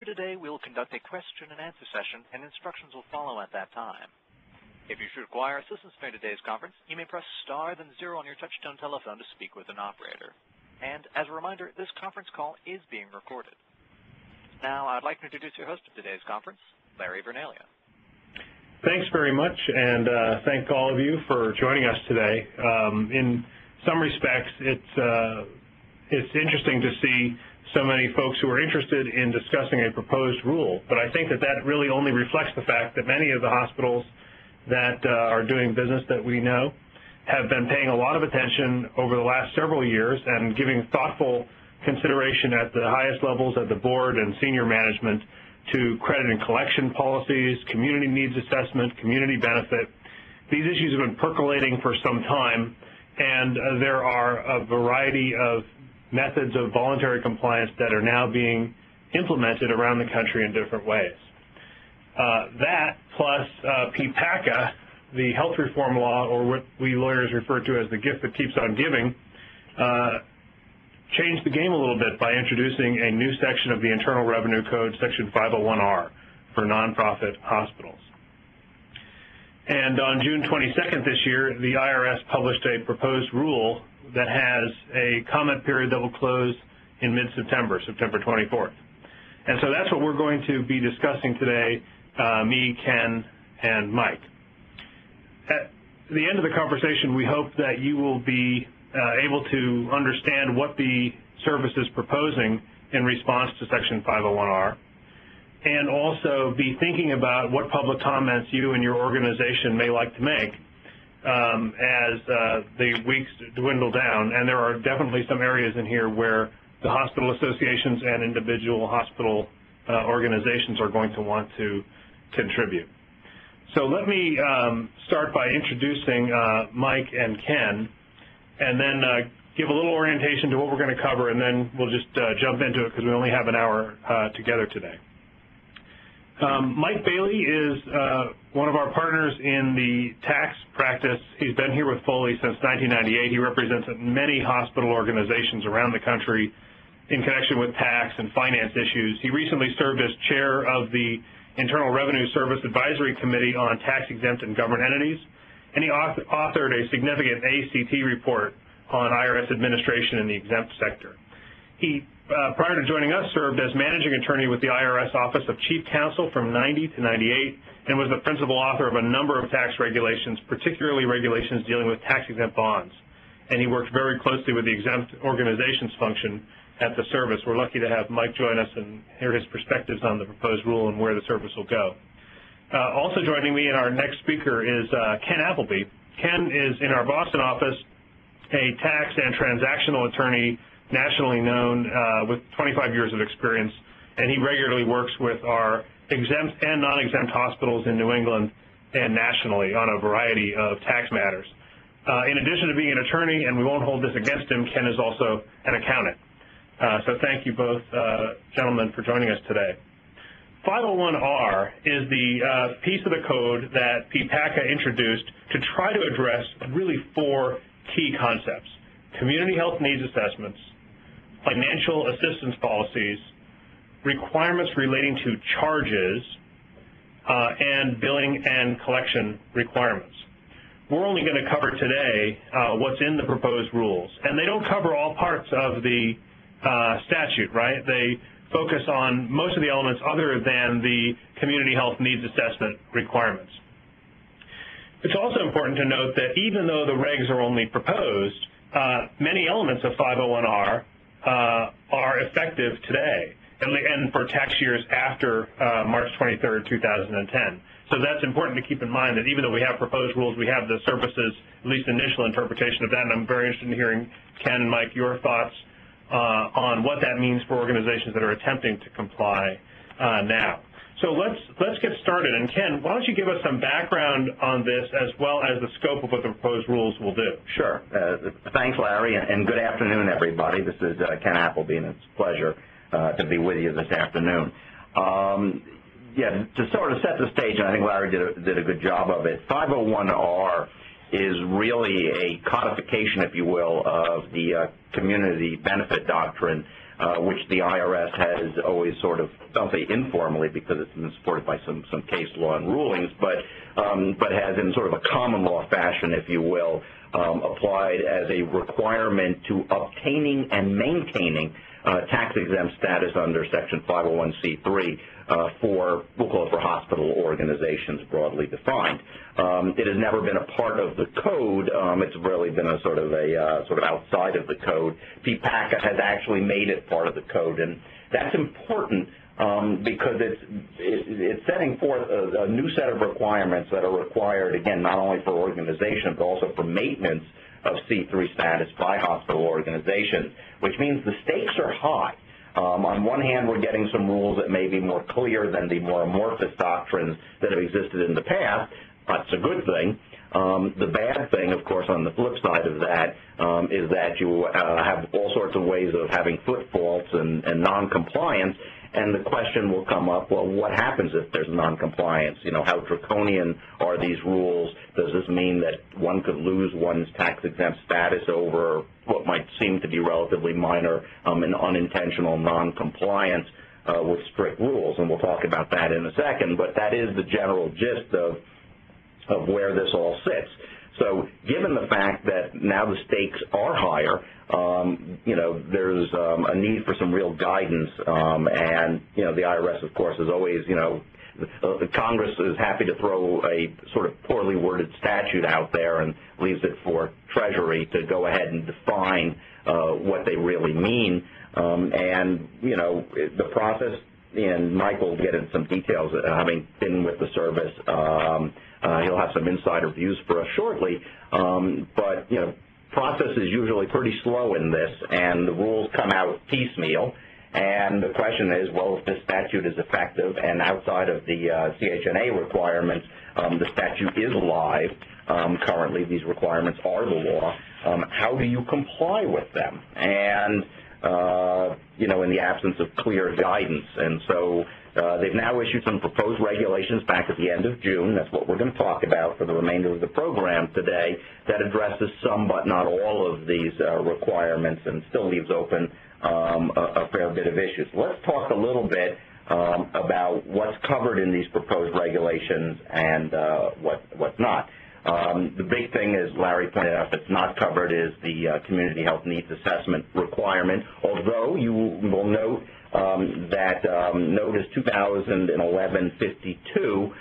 Today we will conduct a question and answer session, and instructions will follow at that time. If you should require assistance during today's conference, you may press star then 0 on your touch-tone telephone to speak with an operator. And as a reminder, this conference call is being recorded. Now I'd like to introduce your host of today's conference, Larry Vernalia. Thanks very much, and thank all of you for joining us today. In some respects, it's interesting to see so many folks who are interested in discussing a proposed rule, but I think that really only reflects the fact that many of the hospitals that are doing business that we know have been paying a lot of attention over the last several years and giving thoughtful consideration at the highest levels of the board and senior management to credit and collection policies, community needs assessment, community benefit. These issues have been percolating for some time, and there are a variety of methods of voluntary compliance that are now being implemented around the country in different ways. That plus PPACA, the health reform law, or what we lawyers refer to as the gift that keeps on giving, changed the game a little bit by introducing a new section of the Internal Revenue Code, Section 501R, for nonprofit hospitals. And on June 22nd this year, the IRS published a proposed rule that has a comment period that will close in mid-September, September 24th. And so that's what we're going to be discussing today, me, Ken, and Mike. At the end of the conversation, we hope that you will be able to understand what the service is proposing in response to Section 501R, and also be thinking about what public comments you and your organization may like to make as the weeks dwindle down. And there are definitely some areas in here where the hospital associations and individual hospital organizations are going to want to contribute. So let me start by introducing Mike and Ken, and then give a little orientation to what we're going to cover, and then we'll just jump into it because we only have an hour together today. Mike Bailey is one of our partners in the tax practice. He's been here with Foley since 1998. He represents many hospital organizations around the country in connection with tax and finance issues. He recently served as chair of the Internal Revenue Service Advisory Committee on Tax-Exempt and Government Entities, and he authored a significant ACT report on IRS administration in the exempt sector. He, prior to joining us, served as managing attorney with the IRS Office of Chief Counsel from 90 to 98, and was the principal author of a number of tax regulations, particularly regulations dealing with tax-exempt bonds. And he worked very closely with the exempt organizations function at the service. We're lucky to have Mike join us and hear his perspectives on the proposed rule and where the service will go. Also joining me and our next speaker is Ken Appleby. Ken is in our Boston office, a tax and transactional attorney nationally known with 25 years of experience, and he regularly works with our exempt and non-exempt hospitals in New England and nationally on a variety of tax matters. In addition to being an attorney, and we won't hold this against him, Ken is also an accountant. So thank you both gentlemen for joining us today. 501R is the piece of the code that PPACA introduced to try to address really 4 key concepts: community health needs assessments, financial assistance policies, requirements relating to charges, and billing and collection requirements. We're only going to cover today what's in the proposed rules, and they don't cover all parts of the statute, right? They focus on most of the elements other than the community health needs assessment requirements. It's also important to note that even though the regs are only proposed, many elements of 501R are effective today and for tax years after March 23rd, 2010. So that's important to keep in mind, that even though we have proposed rules, we have the service's at least initial interpretation of that, and I'm very interested in hearing, Ken and Mike, your thoughts on what that means for organizations that are attempting to comply now. So let's get started. And Ken, why don't you give us some background on this as well as the scope of what the proposed rules will do? Sure. Thanks, Larry, and good afternoon, everybody. This is Ken Appleby, and it's a pleasure to be with you this afternoon. Yeah, to sort of set the stage, and I think Larry did a good job of it, 501R is really a codification, if you will, of the community benefit doctrine, which the IRS has always sort of, don't say informally because it's been supported by some case law and rulings, but has in sort of a common law fashion, if you will, applied as a requirement to obtaining and maintaining tax-exempt status under Section 501c3 for, we'll call it for hospital organizations broadly defined. It has never been a part of the code. It's really been a sort of outside of the code. PPACA has actually made it part of the code, and that's important because it's setting forth a new set of requirements that are required, again, not only for organizations, but also for maintenance of C3 status by hospital organizations, which means the stakes are high. On one hand, we're getting some rules that may be more clear than the more amorphous doctrines that have existed in the past. That's a good thing. The bad thing, of course, on the flip side of that, is that you have all sorts of ways of having foot faults and noncompliance. And the question will come up, well, what happens if there's noncompliance? You know, how draconian are these rules? Does this mean that one could lose one's tax-exempt status over what might seem to be relatively minor and unintentional noncompliance with strict rules? And we'll talk about that in a second, but that is the general gist of where this all sits. So given the fact that now the stakes are higher, you know, there's a need for some real guidance, and, you know, the IRS, of course, is always, you know, the Congress is happy to throw a sort of poorly worded statute out there and leaves it for Treasury to go ahead and define what they really mean. And, you know, the process, and Mike will get into some details, having been with the service. He'll have some insider views for us shortly. But, you know, process is usually pretty slow in this, and the rules come out piecemeal. And the question is, well, if this statute is effective and outside of the CHNA requirements, the statute is live. Currently, these requirements are the law. How do you comply with them? And, you know, in the absence of clear guidance. And so they've now issued some proposed regulations back at the end of June. That's what we're going to talk about for the remainder of the program today, that addresses some but not all of these requirements and still leaves open a fair bit of issues. Let's talk a little bit about what's covered in these proposed regulations and what's not. The big thing, as Larry pointed out, that's not covered is the community health needs assessment requirement, although you will note that Notice 2011-52,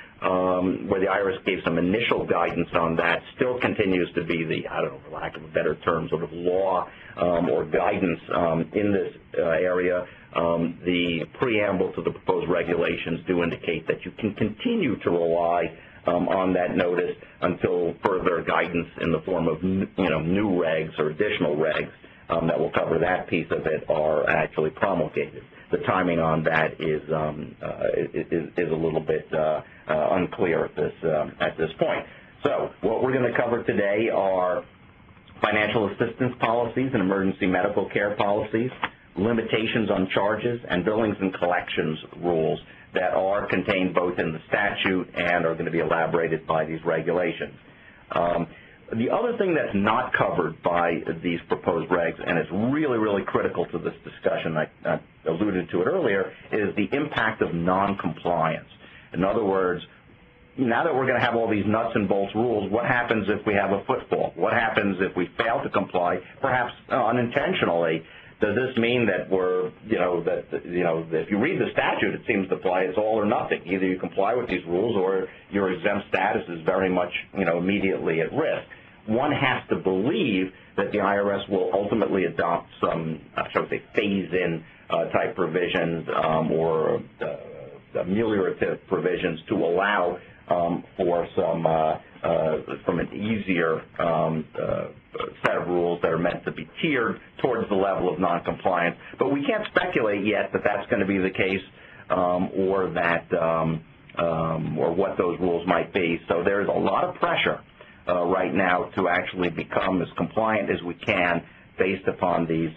where the IRS gave some initial guidance on that, still continues to be the, I don't know, for lack of a better term, sort of law or guidance in this area. The preamble to the proposed regulations do indicate that you can continue to rely on that notice until further guidance in the form of, you know, new regs or additional regs that will cover that piece of it are actually promulgated. The timing on that is a little bit unclear at this point. So what we're going to cover today are financial assistance policies and emergency medical care policies, limitations on charges, and billings and collections rules that are contained both in the statute and are going to be elaborated by these regulations. The other thing that's not covered by these proposed regs, and it's really, really critical to this discussion, I alluded to it earlier, is the impact of noncompliance. In other words, now that we're going to have all these nuts and bolts rules, what happens if we have a footfall? What happens if we fail to comply, perhaps unintentionally? Does this mean that if you read the statute, it seems to apply it's all or nothing. Either you comply with these rules or your exempt status is very much, immediately at risk. One has to believe that the IRS will ultimately adopt some, shall we say, phase-in type provisions or ameliorative provisions to allow for some from an easier set of rules that are meant to be tiered towards the level of noncompliance. But we can't speculate yet that that's going to be the case or what those rules might be. So there's a lot of pressure right now to actually become as compliant as we can based upon these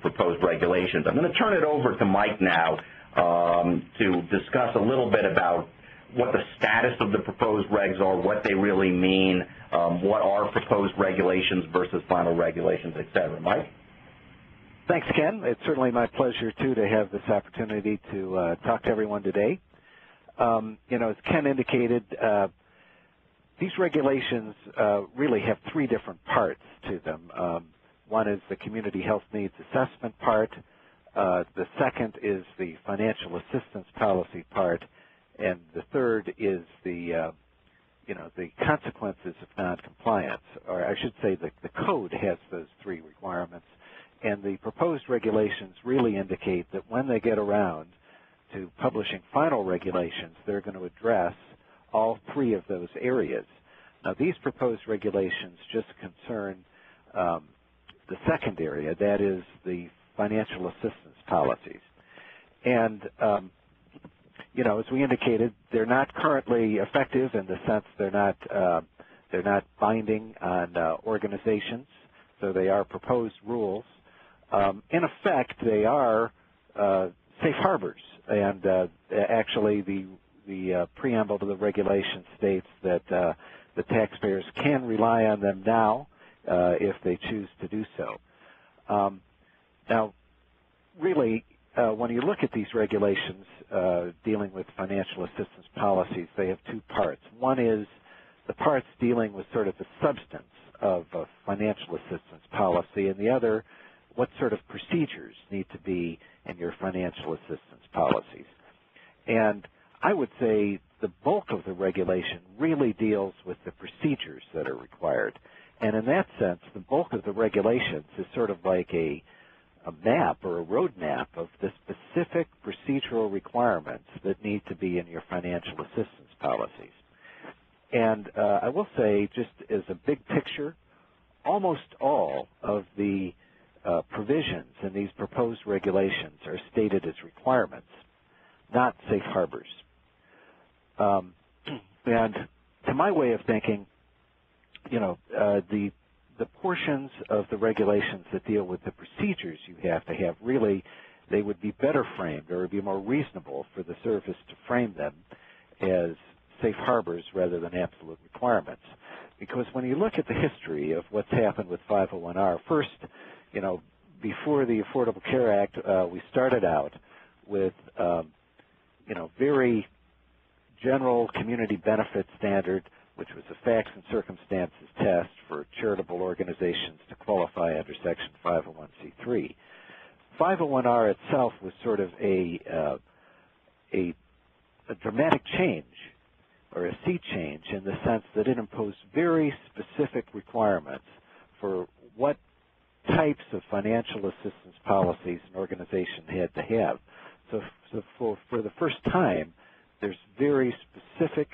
proposed regulations. I'm going to turn it over to Mike now to discuss a little bit about what the status of the proposed regs are, what they really mean, what are proposed regulations versus final regulations, et cetera. Mike? Thanks, Ken. It's certainly my pleasure, too, to have this opportunity to talk to everyone today. As Ken indicated, these regulations really have three different parts to them. One is the community health needs assessment part. The second is the financial assistance policy part, and the third is the consequences of noncompliance, or I should say the code has those three requirements, and the proposed regulations really indicate that when they get around to publishing final regulations, they're going to address all three of those areas. Now, these proposed regulations just concern the second area, that is the financial assistance policies. And, as we indicated, they're not currently effective in the sense they're not binding on organizations, so they are proposed rules. In effect, they are safe harbors, and actually the preamble to the regulation states that the taxpayers can rely on them now if they choose to do so. Now, really, when you look at these regulations dealing with financial assistance policies, they have two parts. One is the parts dealing with sort of the substance of a financial assistance policy, and the other, what sort of procedures need to be in your financial assistance policies. And I would say the bulk of the regulation really deals with the procedures that are required. And in that sense, the bulk of the regulations is sort of like a map or a roadmap of the specific procedural requirements that need to be in your financial assistance policies. And I will say, just as a big picture, almost all of the provisions in these proposed regulations are stated as requirements, not safe harbors. And to my way of thinking, the portions of the regulations that deal with the procedures you have to have, really, they would be better framed, or it would be more reasonable for the service to frame them as safe harbors rather than absolute requirements. Because when you look at the history of what's happened with 501R, first, before the Affordable Care Act, we started out with, very general community benefit standard, which was a facts and circumstances test for charitable organizations to qualify under Section 501c3. 501R itself was sort of a dramatic change, or a sea change, in the sense that it imposed very specific requirements for what types of financial assistance policies an organization had to have. So for the first time, there's very specific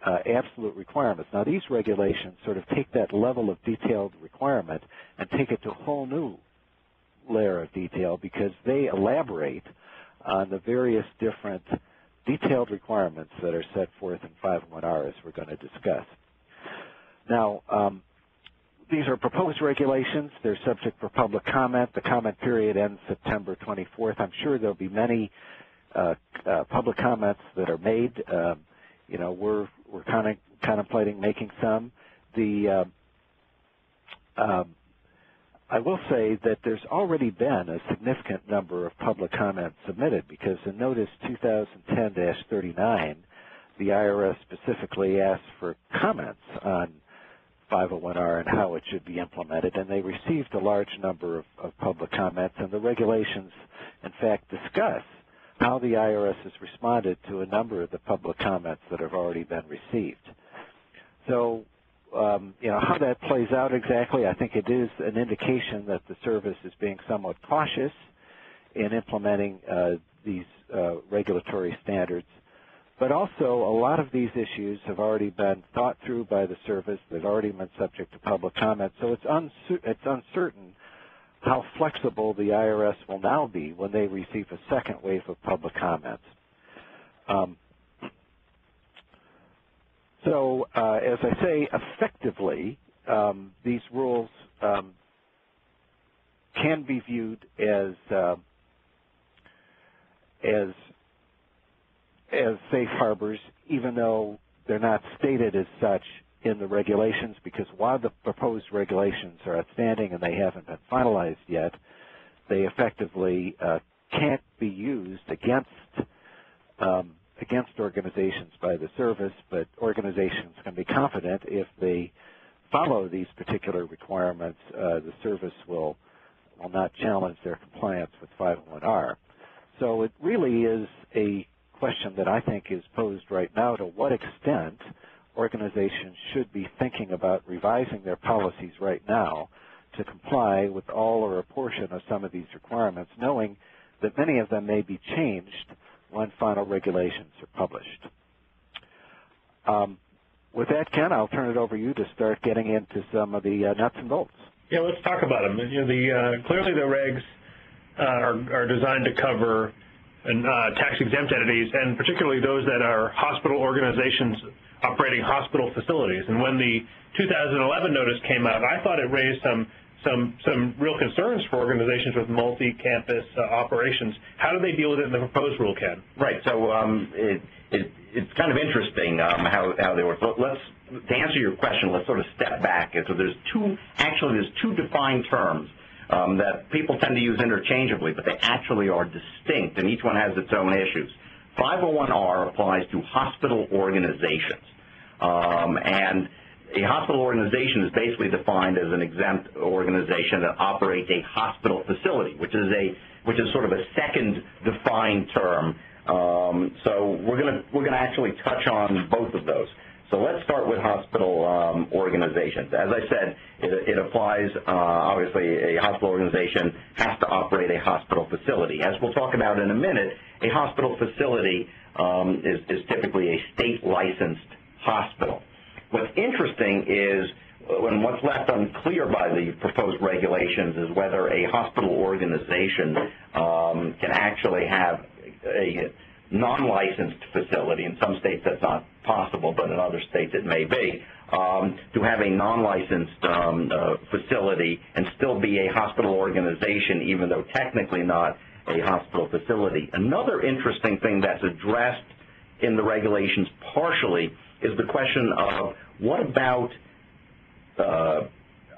absolute requirements. Now, these regulations sort of take that level of detailed requirement and take it to a whole new layer of detail, because they elaborate on the various different detailed requirements that are set forth in 501R, as we're going to discuss. Now, these are proposed regulations. They're subject for public comment. The comment period ends September 24th. I'm sure there'll be many public comments that are made. We're kind of contemplating making some. I will say that there's already been a significant number of public comments submitted, because in Notice 2010-39, the IRS specifically asked for comments on 501R and how it should be implemented, and they received a large number of public comments, and the regulations, in fact, discuss how the IRS has responded to a number of the public comments that have already been received. So, how that plays out exactly, I think it is an indication that the service is being somewhat cautious in implementing these regulatory standards. But also, a lot of these issues have already been thought through by the service. They've already been subject to public comment. So it's uncertain how flexible the IRS will now be when they receive a second wave of public comments. So, as I say, effectively, these rules can be viewed as as safe harbors, even though they're not stated as such in the regulations, because while the proposed regulations are outstanding and they haven't been finalized yet, they effectively can't be used against organizations by the service, but organizations can be confident if they follow these particular requirements, the service will not challenge their compliance with 501R. So it really is a question that I think is posed right now: to what extent organizations should be thinking about revising their policies right now to comply with all or a portion of some of these requirements, knowing that many of them may be changed when final regulations are published. With that, Ken, I'll turn it over to you to start getting into some of the nuts and bolts. Yeah, let's talk about them. Clearly the regs are designed to cover tax-exempt entities, and particularly those that are hospital organizations operating hospital facilities. And when the 2011 notice came out, I thought it raised some real concerns for organizations with multi-campus operations. How do they deal with it in the proposed rule, Ken? Right. So it's kind of interesting how they work. To answer your question, let's sort of step back. So there's two defined terms that people tend to use interchangeably, but they actually are distinct, and each one has its own issues. 501R applies to hospital organizations, and a hospital organization is basically defined as an exempt organization that operates a hospital facility, which is sort of a second defined term. So we're going to actually touch on both of those. So let's start with hospital organizations. As I said, it applies, obviously, a hospital organization has to operate a hospital facility. As we'll talk about in a minute, a hospital facility is typically a state-licensed hospital. What's interesting is, and what's left unclear by the proposed regulations, is whether a hospital organization can actually have a non-licensed facility. In some states that's not possible, but in other states it may be, to have a non-licensed facility and still be a hospital organization, even though technically not a hospital facility. Another interesting thing that's addressed in the regulations partially is the question of what about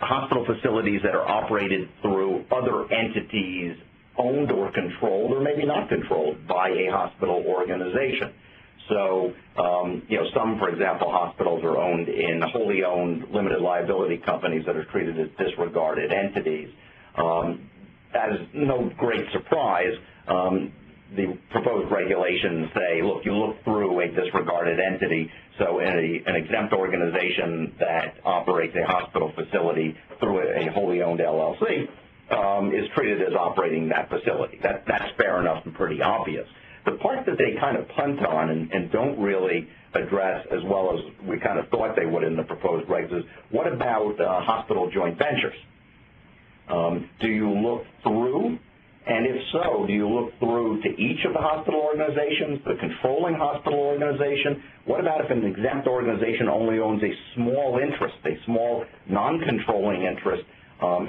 hospital facilities that are operated through other entities owned or controlled, or maybe not controlled, by a hospital organization. So, some, for example, hospitals are owned in wholly owned limited liability companies that are treated as disregarded entities. As no great surprise, the proposed regulations say, look, you look through a disregarded entity, so an exempt organization that operates a hospital facility through a wholly owned LLC is treated as operating that facility. That's fair enough and pretty obvious. The part that they kind of punt on and don't really address as well as we kind of thought they would in the proposed regs is, what about hospital joint ventures? Do you look through? And if so, do you look through to each of the hospital organizations, the controlling hospital organization? What about if an exempt organization only owns a small interest, a small non-controlling interest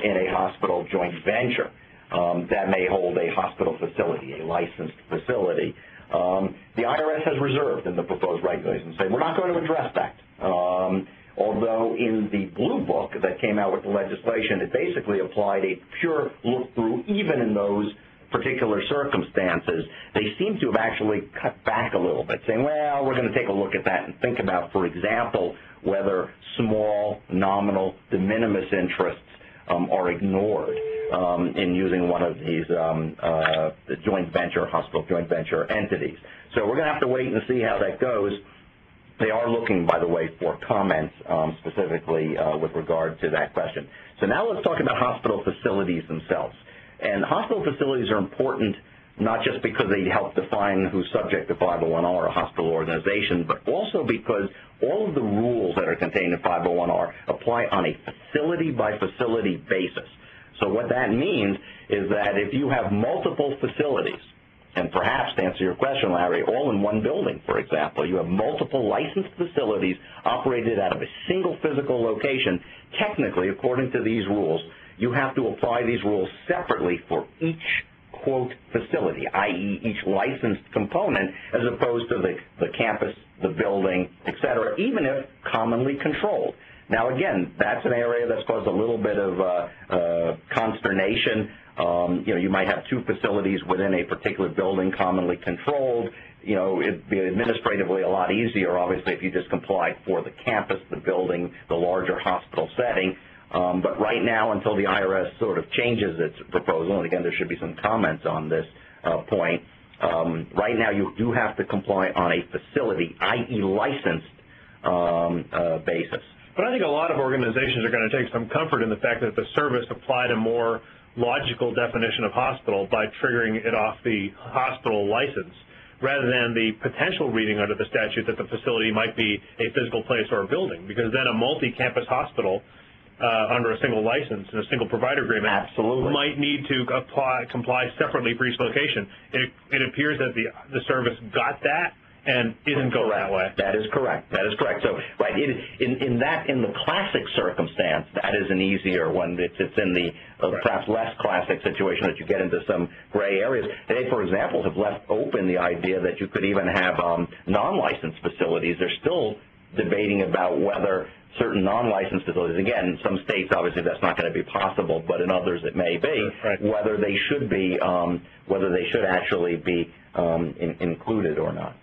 in a hospital joint venture that may hold a hospital facility, a licensed facility? The IRS has reserved in the proposed regulations, say we're not going to address that. Although in the blue book that came out with the legislation, it basically applied a pure look-through even in those particular circumstances. They seem to have actually cut back a little bit, saying, well, we're going to take a look at that and think about, for example, whether small, nominal, de minimis interests are ignored in using one of these hospital joint venture entities. So we're going to have to wait and see how that goes. They are looking, by the way, for comments specifically with regard to that question. So now let's talk about hospital facilities themselves. And hospital facilities are important not just because they help define who's subject to 501R or a hospital organization, but also because all of the rules that are contained in 501R apply on a facility-by-facility basis. So what that means is that if you have multiple facilities, and perhaps, to answer your question, Larry, all in one building, for example, you have multiple licensed facilities operated out of a single physical location, technically, according to these rules, you have to apply these rules separately for each quote, facility, i.e. each licensed component, as opposed to the campus, the building, et cetera, even if commonly controlled. Now, again, that's an area that's caused a little bit of consternation. You might have two facilities within a particular building commonly controlled. It'd be administratively a lot easier, obviously, if you just complied for the campus, the building, the larger hospital setting. But right now, until the IRS sort of changes its proposal, and again, there should be some comments on this point, right now you do have to comply on a facility, i.e. licensed basis. But I think a lot of organizations are going to take some comfort in the fact that the service applied a more logical definition of hospital by triggering it off the hospital license, rather than the potential reading under the statute that the facility might be a physical place or a building, because then a multi-campus hospital under a single license and a single provider agreement absolutely might need to comply separately for each location. It appears that the service got that and isn't going that way. That is correct. That is correct. So, right, in the classic circumstance, that is an easier one. It's in the perhaps less classic situation that you get into some gray areas. They, for example, have left open the idea that you could even have non-licensed facilities. They're still debating about whether certain non-licensed facilities, again, in some states, obviously, that's not going to be possible, but in others it may be, right, whether they should be, whether they should actually be included or not.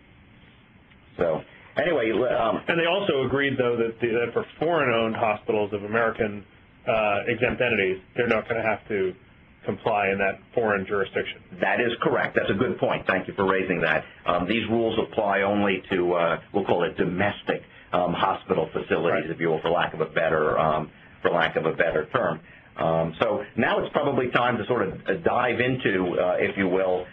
So, anyway. And they also agreed, though, that for foreign-owned hospitals of American exempt entities, they're not going to have to comply in that foreign jurisdiction. That is correct. That's a good point. Thank you for raising that. These rules apply only to, we'll call it domestic hospital facilities, right, if you will, for lack of a better term. So now it's probably time to sort of dive into, if you will,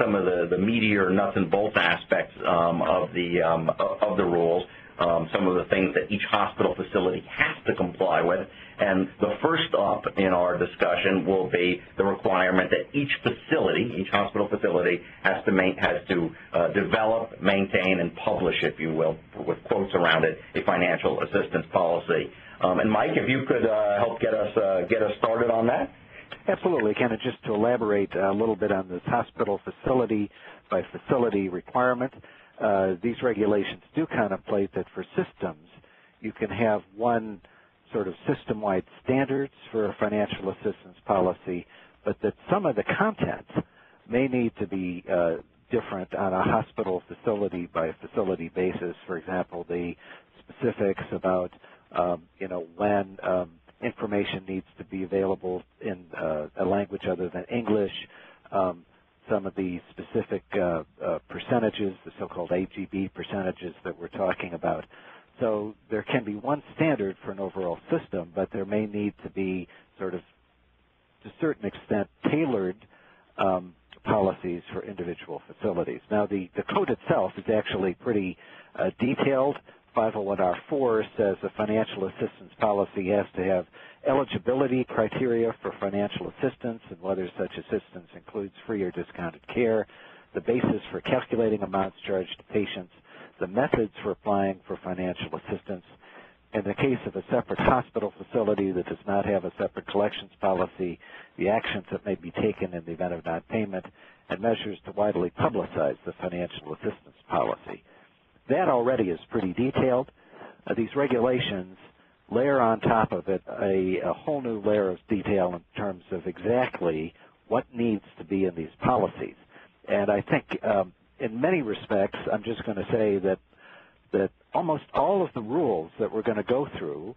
some of the meatier nuts and bolts aspects of the rules, some of the things that each hospital facility has to comply with. And the first up in our discussion will be the requirement that each facility, each hospital facility, has to develop, maintain, and publish, if you will, with quotes around it, a financial assistance policy. And Mike, if you could help get us started on that. Absolutely, Ken. And just to elaborate a little bit on this hospital facility by facility requirement, these regulations do contemplate that for systems, you can have one sort of system-wide standards for a financial assistance policy, but that some of the content may need to be different on a hospital facility by facility basis. For example, the specifics about when information needs to be available in a language other than English, some of the specific percentages, the so-called AGB percentages that we're talking about. So there can be one standard for an overall system, but there may need to be sort of, to a certain extent, tailored policies for individual facilities. Now, the code itself is actually pretty detailed. 501R4 says a financial assistance policy has to have eligibility criteria for financial assistance and whether such assistance includes free or discounted care, the basis for calculating amounts charged to patients, the methods for applying for financial assistance. In the case of a separate hospital facility that does not have a separate collections policy, the actions that may be taken in the event of non-payment, and measures to widely publicize the financial assistance policy. That already is pretty detailed. These regulations layer on top of it a whole new layer of detail in terms of exactly what needs to be in these policies. And I think in many respects, I'm just going to say that almost all of the rules that we're going to go through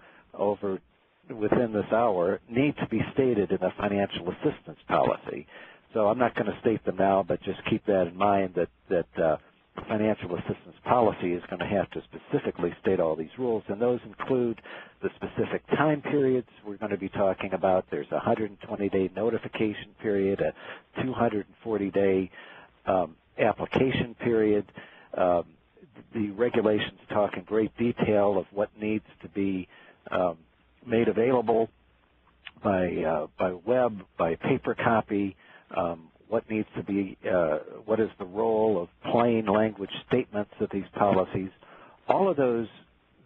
within this hour need to be stated in a financial assistance policy. So I'm not going to state them now, but just keep that in mind that financial assistance policy is going to have to specifically state all these rules, and those include the specific time periods we're going to be talking about. There's a 120-day notification period, a 240-day application period. The regulations talk in great detail of what needs to be made available by web, by paper copy, what needs to be, what is the role of plain language statements of these policies. All of those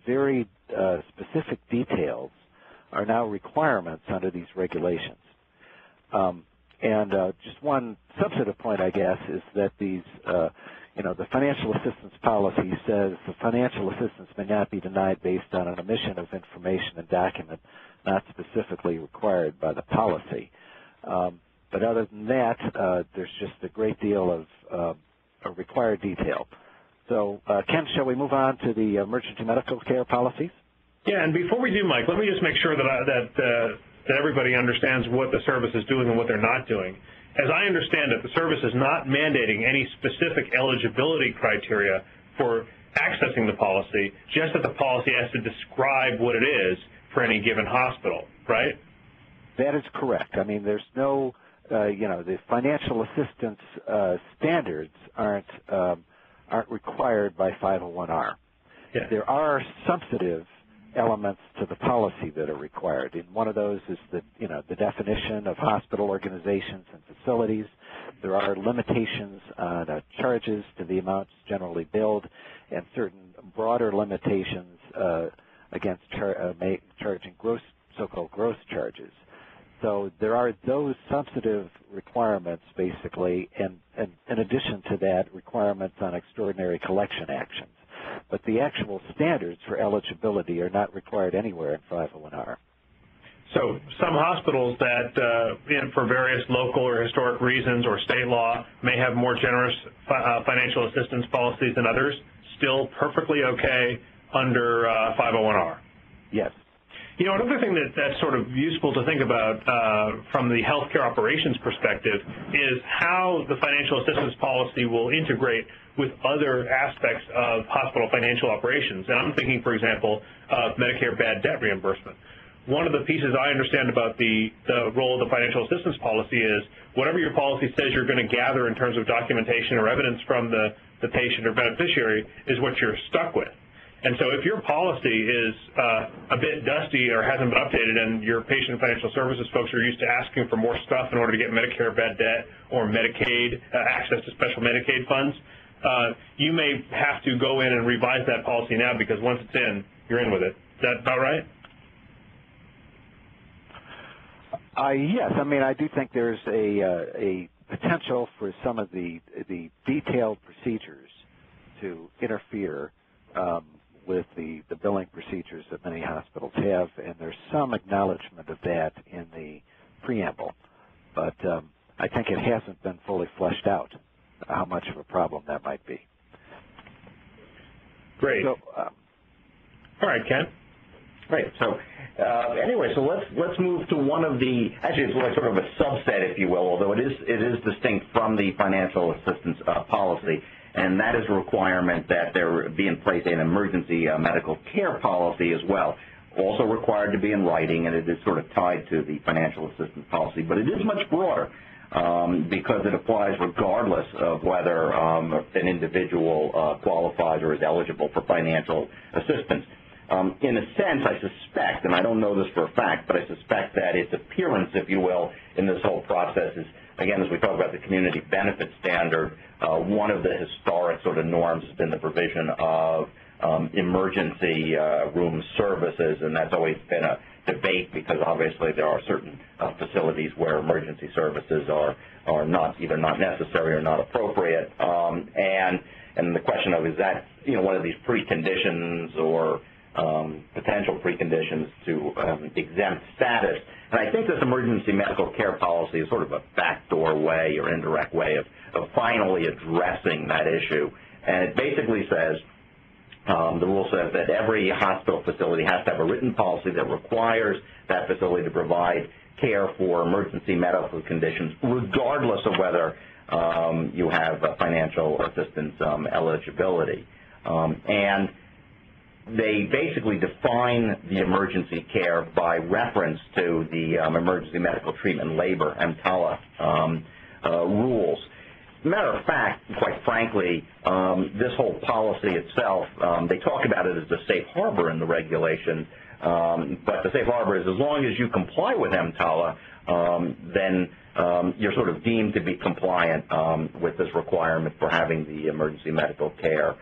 very specific details are now requirements under these regulations. And just one substantive point, I guess, is that these, the financial assistance policy says the financial assistance may not be denied based on an omission of information and document not specifically required by the policy. But other than that, there's just a great deal of required detail. So, Ken, shall we move on to the emergency medical care policies? Yeah, and before we do, Mike, let me just make sure that everybody understands what the service is doing and what they're not doing. As I understand it, the service is not mandating any specific eligibility criteria for accessing the policy, just that the policy has to describe what it is for any given hospital, right? That is correct. I mean, there's no, the financial assistance standards aren't required by 501R. Yeah. There are substantive elements to the policy that are required. And one of those is the definition of hospital organizations and facilities. There are limitations on charges to the amounts generally billed, and certain broader limitations against charging so-called gross charges. So there are those substantive requirements, basically, and in addition to that, requirements on extraordinary collection actions. But the actual standards for eligibility are not required anywhere in 501R. So some hospitals that, for various local or historic reasons or state law, may have more generous financial assistance policies than others, still perfectly okay under 501R. Yes. Another thing that's sort of useful to think about from the healthcare operations perspective is how the financial assistance policy will integrate with other aspects of hospital financial operations. And I'm thinking, for example, of Medicare bad debt reimbursement. One of the pieces I understand about the role of the financial assistance policy is whatever your policy says you're going to gather in terms of documentation or evidence from the patient or beneficiary is what you're stuck with. And so if your policy is a bit dusty or hasn't been updated and your patient and financial services folks are used to asking for more stuff in order to get Medicare bad debt or Medicaid, access to special Medicaid funds, you may have to go in and revise that policy now because once it's in, you're in with it. Is that about right? Yes. I mean, I do think there's a potential for some of the detailed procedures to interfere with the billing procedures that many hospitals have, and there's some acknowledgement of that in the preamble. But I think it hasn't been fully fleshed out how much of a problem that might be. Great. So, all right, Ken. Great. So anyway, so let's move to one of the, actually it's like sort of a subset, if you will, although it is distinct from the financial assistance policy, and that is a requirement that there be in place an emergency medical care policy as well. Also required to be in writing, and it is sort of tied to the financial assistance policy, but it is much broader because it applies regardless of whether an individual qualifies or is eligible for financial assistance. In a sense, I suspect, and I don't know this for a fact, but I suspect that its appearance, if you will, in this whole process is, again, as we talk about the community benefit standard, one of the historic sort of norms has been the provision of emergency room services, and that's always been a debate because obviously there are certain facilities where emergency services are not either not necessary or not appropriate, and the question of is that one of these preconditions or potential preconditions to exempt status. And I think this emergency medical care policy is sort of a backdoor way or indirect way of finally addressing that issue. And it basically says, the rule says that every hospital facility has to have a written policy that requires that facility to provide care for emergency medical conditions, regardless of whether you have financial assistance eligibility. And they basically define the emergency care by reference to the Emergency Medical Treatment Labor, EMTALA, rules. Matter of fact, quite frankly, this whole policy itself, they talk about it as the safe harbor in the regulation, but the safe harbor is as long as you comply with EMTALA, then you're sort of deemed to be compliant with this requirement for having the emergency medical care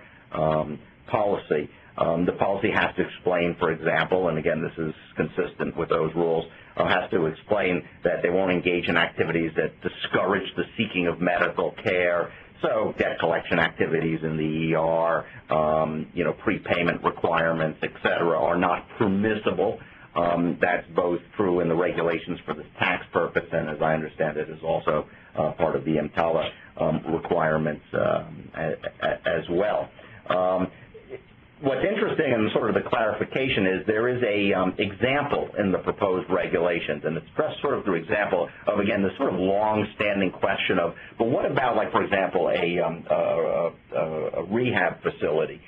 policy. The policy has to explain, for example, and again, this is consistent with those rules, has to explain that they won't engage in activities that discourage the seeking of medical care. So debt collection activities in the ER, prepayment requirements, et cetera, are not permissible. That's both true in the regulations for this tax purpose, and as I understand it, is also part of the EMTALA requirements as well. What's interesting and sort of the clarification is there is a example in the proposed regulations, and it's just sort of the example of, again, this sort of long-standing question of, but what about, like, for example, a rehab facility,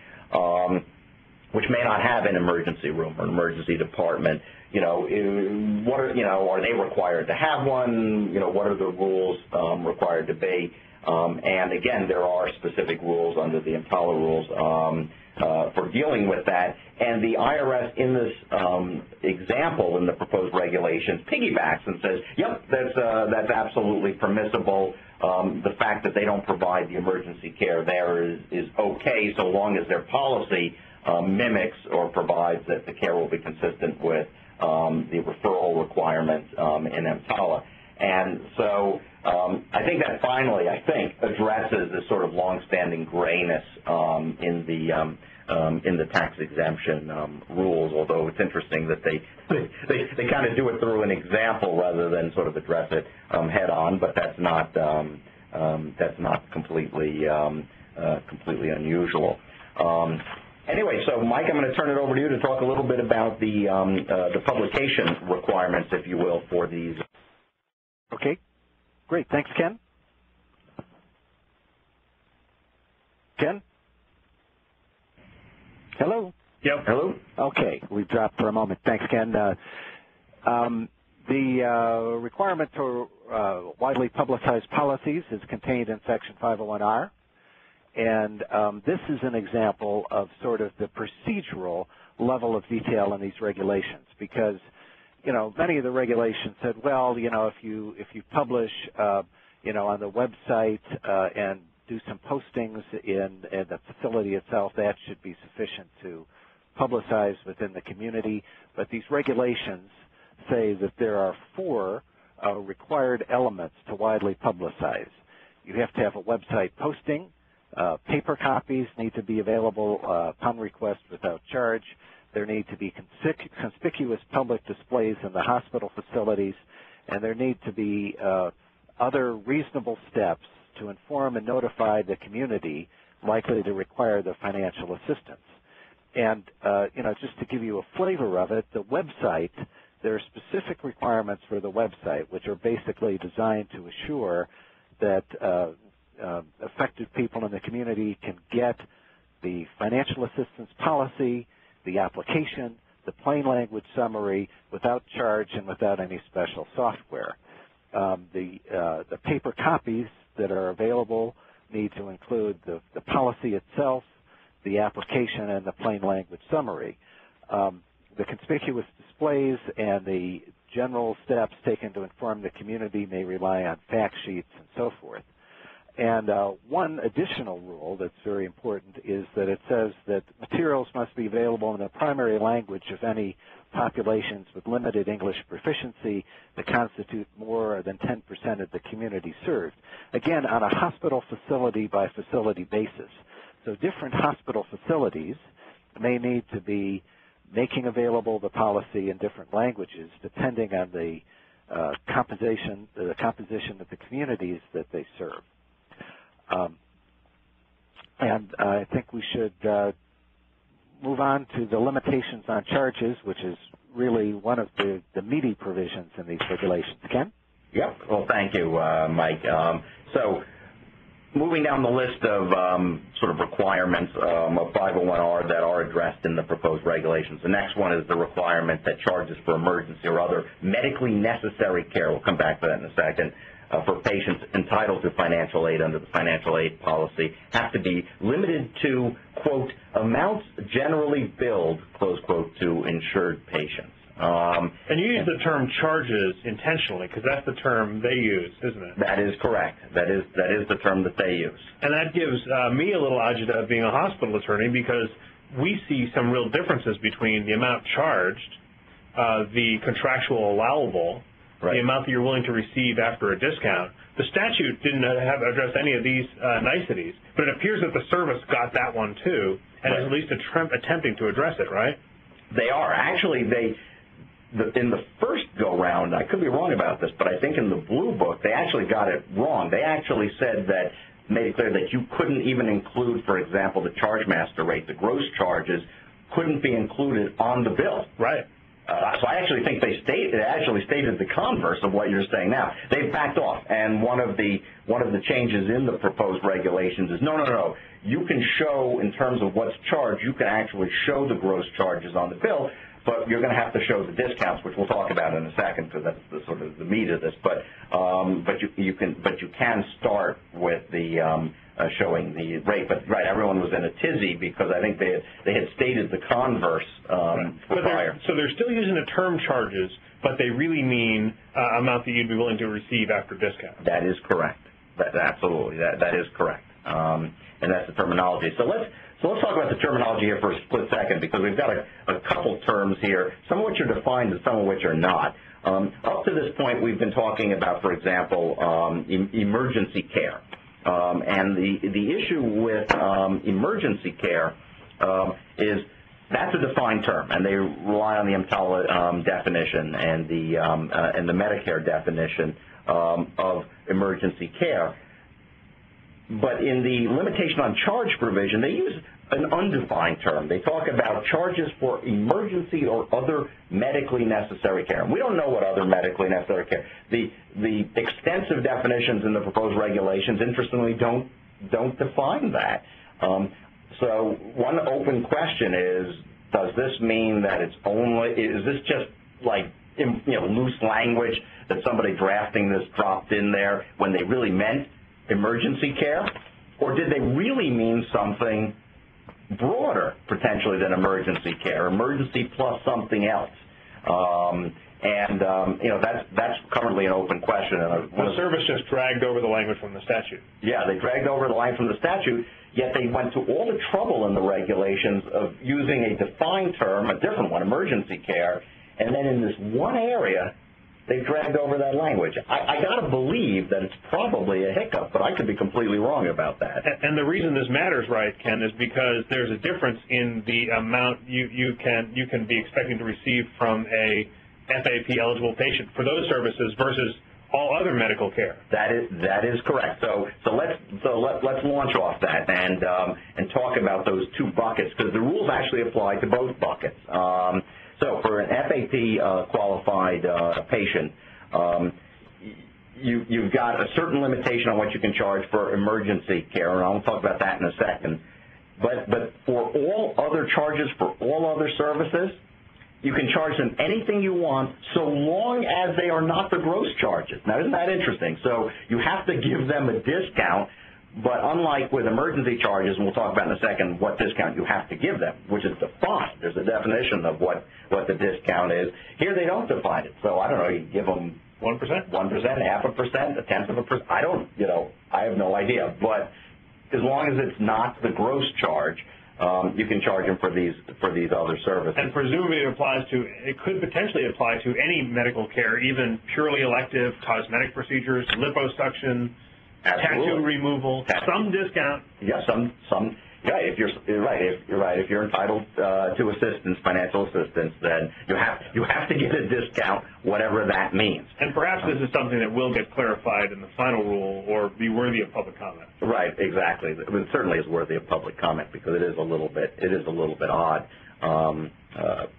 which may not have an emergency room or an emergency department? What are, are they required to have one? What are the rules required to be? And again, there are specific rules under the EMTALA rules for dealing with that. And the IRS, in this example in the proposed regulations, piggybacks and says, yep, that's absolutely permissible. The fact that they don't provide the emergency care there is okay, so long as their policy mimics or provides that the care will be consistent with the referral requirements in EMTALA. And so I think that finally, addresses this sort of longstanding grayness in the tax exemption rules. Although it's interesting that they kind of do it through an example rather than sort of address it head on. But that's not completely unusual. Anyway, so Mike, I'm going to turn it over to you to talk a little bit about the publication requirements, if you will, for these. Okay, great. Thanks, Ken. Ken? Hello? Yep. Hello? Okay, we dropped for a moment. Thanks, Ken. The requirement for widely publicized policies is contained in Section 501R, and this is an example of sort of the procedural level of detail in these regulations, because many of the regulations said, well, if you publish, on the website and do some postings in the facility itself, that should be sufficient to publicize within the community. But these regulations say that there are 4 required elements to widely publicize. You have to have a website posting. Paper copies need to be available upon request without charge. There need to be conspicuous public displays in the hospital facilities, and there need to be other reasonable steps to inform and notify the community likely to require the financial assistance. And, just to give you a flavor of it, the website, there are specific requirements for the website, which are basically designed to assure that affected people in the community can get the financial assistance policy, the application, the plain language summary without charge and without any special software. The paper copies that are available need to include the policy itself, the application, and the plain language summary. The conspicuous displays and the general steps taken to inform the community may rely on fact sheets and so forth. And one additional rule that's very important is that it says that materials must be available in the primary language of any populations with limited English proficiency that constitute more than 10% of the community served. Again, on a hospital facility by facility basis. So different hospital facilities may need to be making available the policy in different languages depending on the composition of the communities that they serve. And I think we should move on to the limitations on charges, which is really one of the meaty provisions in these regulations. Ken? Yep. Well, thank you, Mike. So moving down the list of sort of requirements of 501R that are addressed in the proposed regulations, the next one is the requirement that charges for emergency or other medically necessary care, we'll come back to that in a second, for patients entitled to financial aid under the financial aid policy have to be limited to, quote, amounts generally billed, close quote, to insured patients. And you use the term charges intentionally because that's the term they use, isn't it? That is correct. That is the term that they use. And that gives me a little agita of being a hospital attorney because we see some real differences between the amount charged, the contractual allowable, the amount that you're willing to receive after a discount. The statute didn't address any of these niceties, but it appears that the service got that one too, and is at least attempting to address it, right? They are. Actually, in the first go-round, I could be wrong about this, but I think in the Blue Book, they actually got it wrong. They actually made it clear that you couldn't even include, for example, the charge master rate, the gross charges, couldn't be included on the bill. Right. So I actually think they actually stated the converse of what you're saying now. They've backed off, and one of the changes in the proposed regulations is no. You can show, in terms of what's charged, you can actually show the gross charges on the bill, but you're going to have to show the discounts, which we'll talk about in a second, because that's the sort of the meat of this. But you can start with the showing the rate. But everyone was in a tizzy because I think they had stated the converse prior. So they're still using the term charges, but they really mean amount that you'd be willing to receive after discount. That is correct. Absolutely, that is correct. And that's the terminology. So let's talk about the terminology here for a split second, because we've got a couple terms here, some of which are defined and some of which are not. Up to this point, we've been talking about, for example, emergency care. And the issue with emergency care is that's a defined term, and they rely on the EMTALA definition and the Medicare definition of emergency care. But in the limitation on charge provision, they use an undefined term. They talk about charges for emergency or other medically necessary care. And we don't know what other medically necessary care. The extensive definitions in the proposed regulations, interestingly, don't define that. So one open question is, does this mean that is this just like loose language that somebody drafting this dropped in there when they really meant emergency care, or did they really mean something broader, potentially, than emergency care, emergency plus something else? That's currently an open question. The service just dragged over the language from the statute. Yeah, they dragged over the line from the statute, yet they went to all the trouble in the regulations of using a defined term, a different one, emergency care, and then in this one area, they dragged over that language. I got to believe that it's probably a hiccup, but I could be completely wrong about that. And the reason this matters, right, Ken, is because there's a difference in the amount you can be expecting to receive from a FAP-eligible patient for those services versus all other medical care. That is correct. So let's launch off that and talk about those two buckets, because the rules actually apply to both buckets. So for an FAP qualified patient, you've got a certain limitation on what you can charge for emergency care, and I'll talk about that in a second. But for all other charges, for all other services, you can charge them anything you want so long as they are not the gross charges. Now, isn't that interesting? So you have to give them a discount, but unlike with emergency charges, and we'll talk about in a second what discount you have to give them, which is defined. There's a definition of what the discount is. Here they don't define it. So I don't know, you give them 1%, 1%, 0.5%, 0.1%. I have no idea. But as long as it's not the gross charge, you can charge them for these other services. And presumably it could potentially apply to any medical care, even purely elective cosmetic procedures, liposuction, tattoo removal, some discount. Yeah, some. Yeah, if you're right. If you're entitled to assistance, financial assistance, then you have to get a discount, whatever that means. And perhaps this is something that will get clarified in the final rule or be worthy of public comment. Right, exactly. It certainly is worthy of public comment because it is a little bit odd. But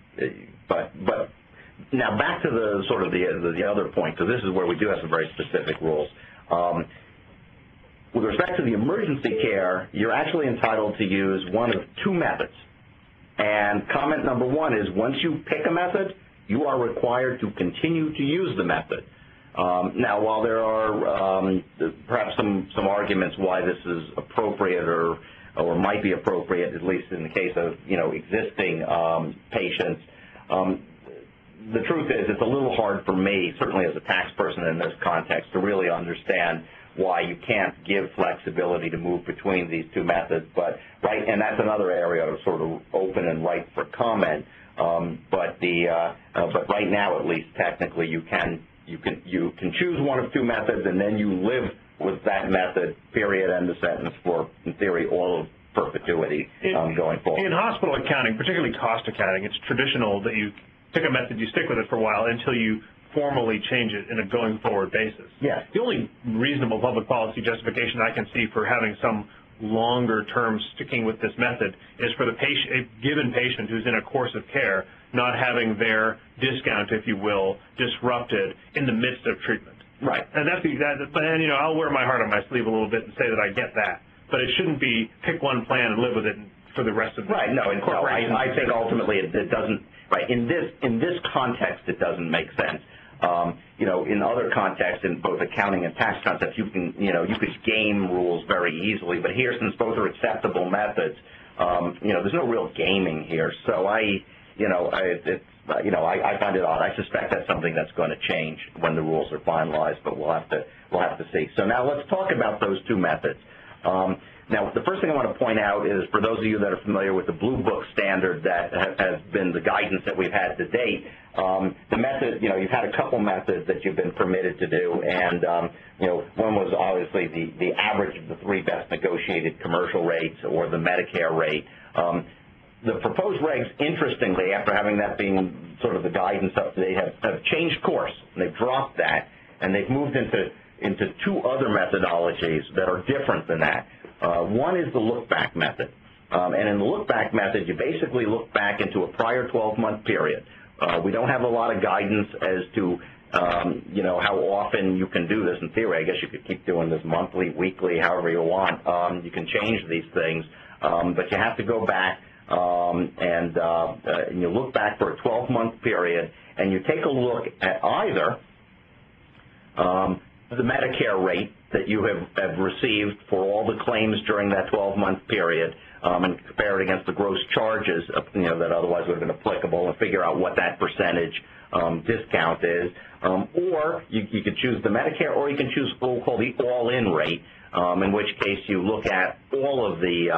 now back to the sort of the other point, because this is where we do have some very specific rules. With respect to the emergency care, you're actually entitled to use one of two methods. And comment number one is once you pick a method, you are required to continue to use the method. Now, while there are perhaps some arguments why this is appropriate or might be appropriate, at least in the case of existing patients, the truth is it's a little hard for me, certainly as a tax person in this context, to really understand why you can't give flexibility to move between these two methods. But and that's another area sort of open and ripe for comment. But right now, at least technically, you can choose one of two methods, and then you live with that method, period, end of sentence, for, in theory, all of perpetuity going forward. In hospital accounting, particularly cost accounting, it's traditional that you pick a method, you stick with it for a while until you formally change it in a going forward basis. Yes. The only reasonable public policy justification I can see for having some longer term sticking with this method is for the patient, a given patient who's in a course of care, not having their discount, if you will, disrupted in the midst of treatment. Right. And and I'll wear my heart on my sleeve a little bit and say that I get that. But it shouldn't be pick one plan and live with it for the rest of the right. No, I think ultimately it doesn't. Right. In this context, it doesn't make sense. In other contexts, in both accounting and tax concepts, you could game rules very easily. But here, since both are acceptable methods, there's no real gaming here. So I find it odd. I suspect that's something that's going to change when the rules are finalized, but we'll have to see. So now let's talk about those two methods. Now, the first thing I want to point out is, for those of you that are familiar with the Blue Book standard that has been the guidance that we've had to date, the method, you've had a couple methods that you've been permitted to do, and, one was obviously the average of the three best negotiated commercial rates, or the Medicare rate. The proposed regs, interestingly, after having that being sort of the guidance up to date, have changed course. They've dropped that, and they've moved into two other methodologies that are different than that. One is the look-back method. And in the look-back method, you basically look back into a prior 12-month period. We don't have a lot of guidance as to, how often you can do this. In theory, I guess you could keep doing this monthly, weekly, however you want. You can change these things. But you have to go back and you look back for a 12-month period, and you take a look at either the Medicare rate that you have received for all the claims during that 12-month period, and compare it against the gross charges that otherwise would have been applicable, and figure out what that percentage discount is. Or you could choose the Medicare, or you can choose what we'll call the all-in rate, in which case you look at all of the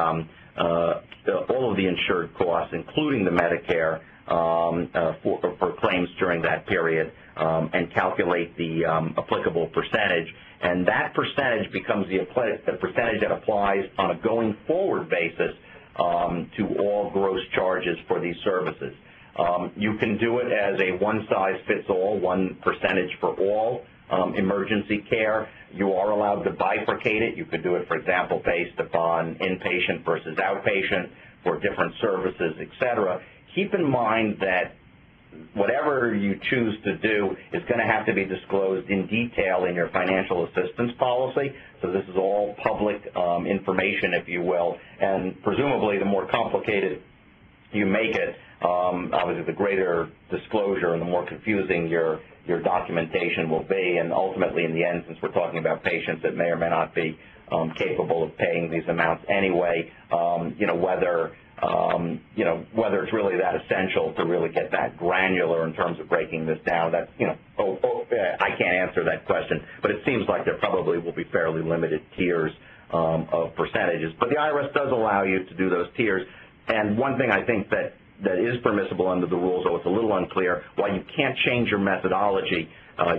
insured costs, including the Medicare, for claims during that period, and calculate the applicable percentage. And that percentage becomes the percentage that applies on a going forward basis to all gross charges for these services. You can do it as a one-size-fits-all, one percentage for all emergency care. You are allowed to bifurcate it. You could do it, for example, based upon inpatient versus outpatient for different services, et cetera. Keep in mind that whatever you choose to do is going to have to be disclosed in detail in your financial assistance policy. So this is all public information, if you will, and presumably the more complicated you make it, obviously the greater disclosure and the more confusing your documentation will be. And ultimately, in the end, since we're talking about patients that may or may not be capable of paying these amounts anyway, whether it's really that essential to really get that granular in terms of breaking this down, that's, I can't answer that question. But it seems like there probably will be fairly limited tiers of percentages. But the IRS does allow you to do those tiers. And one thing I think that is permissible under the rules, though it's a little unclear, while you can't change your methodology,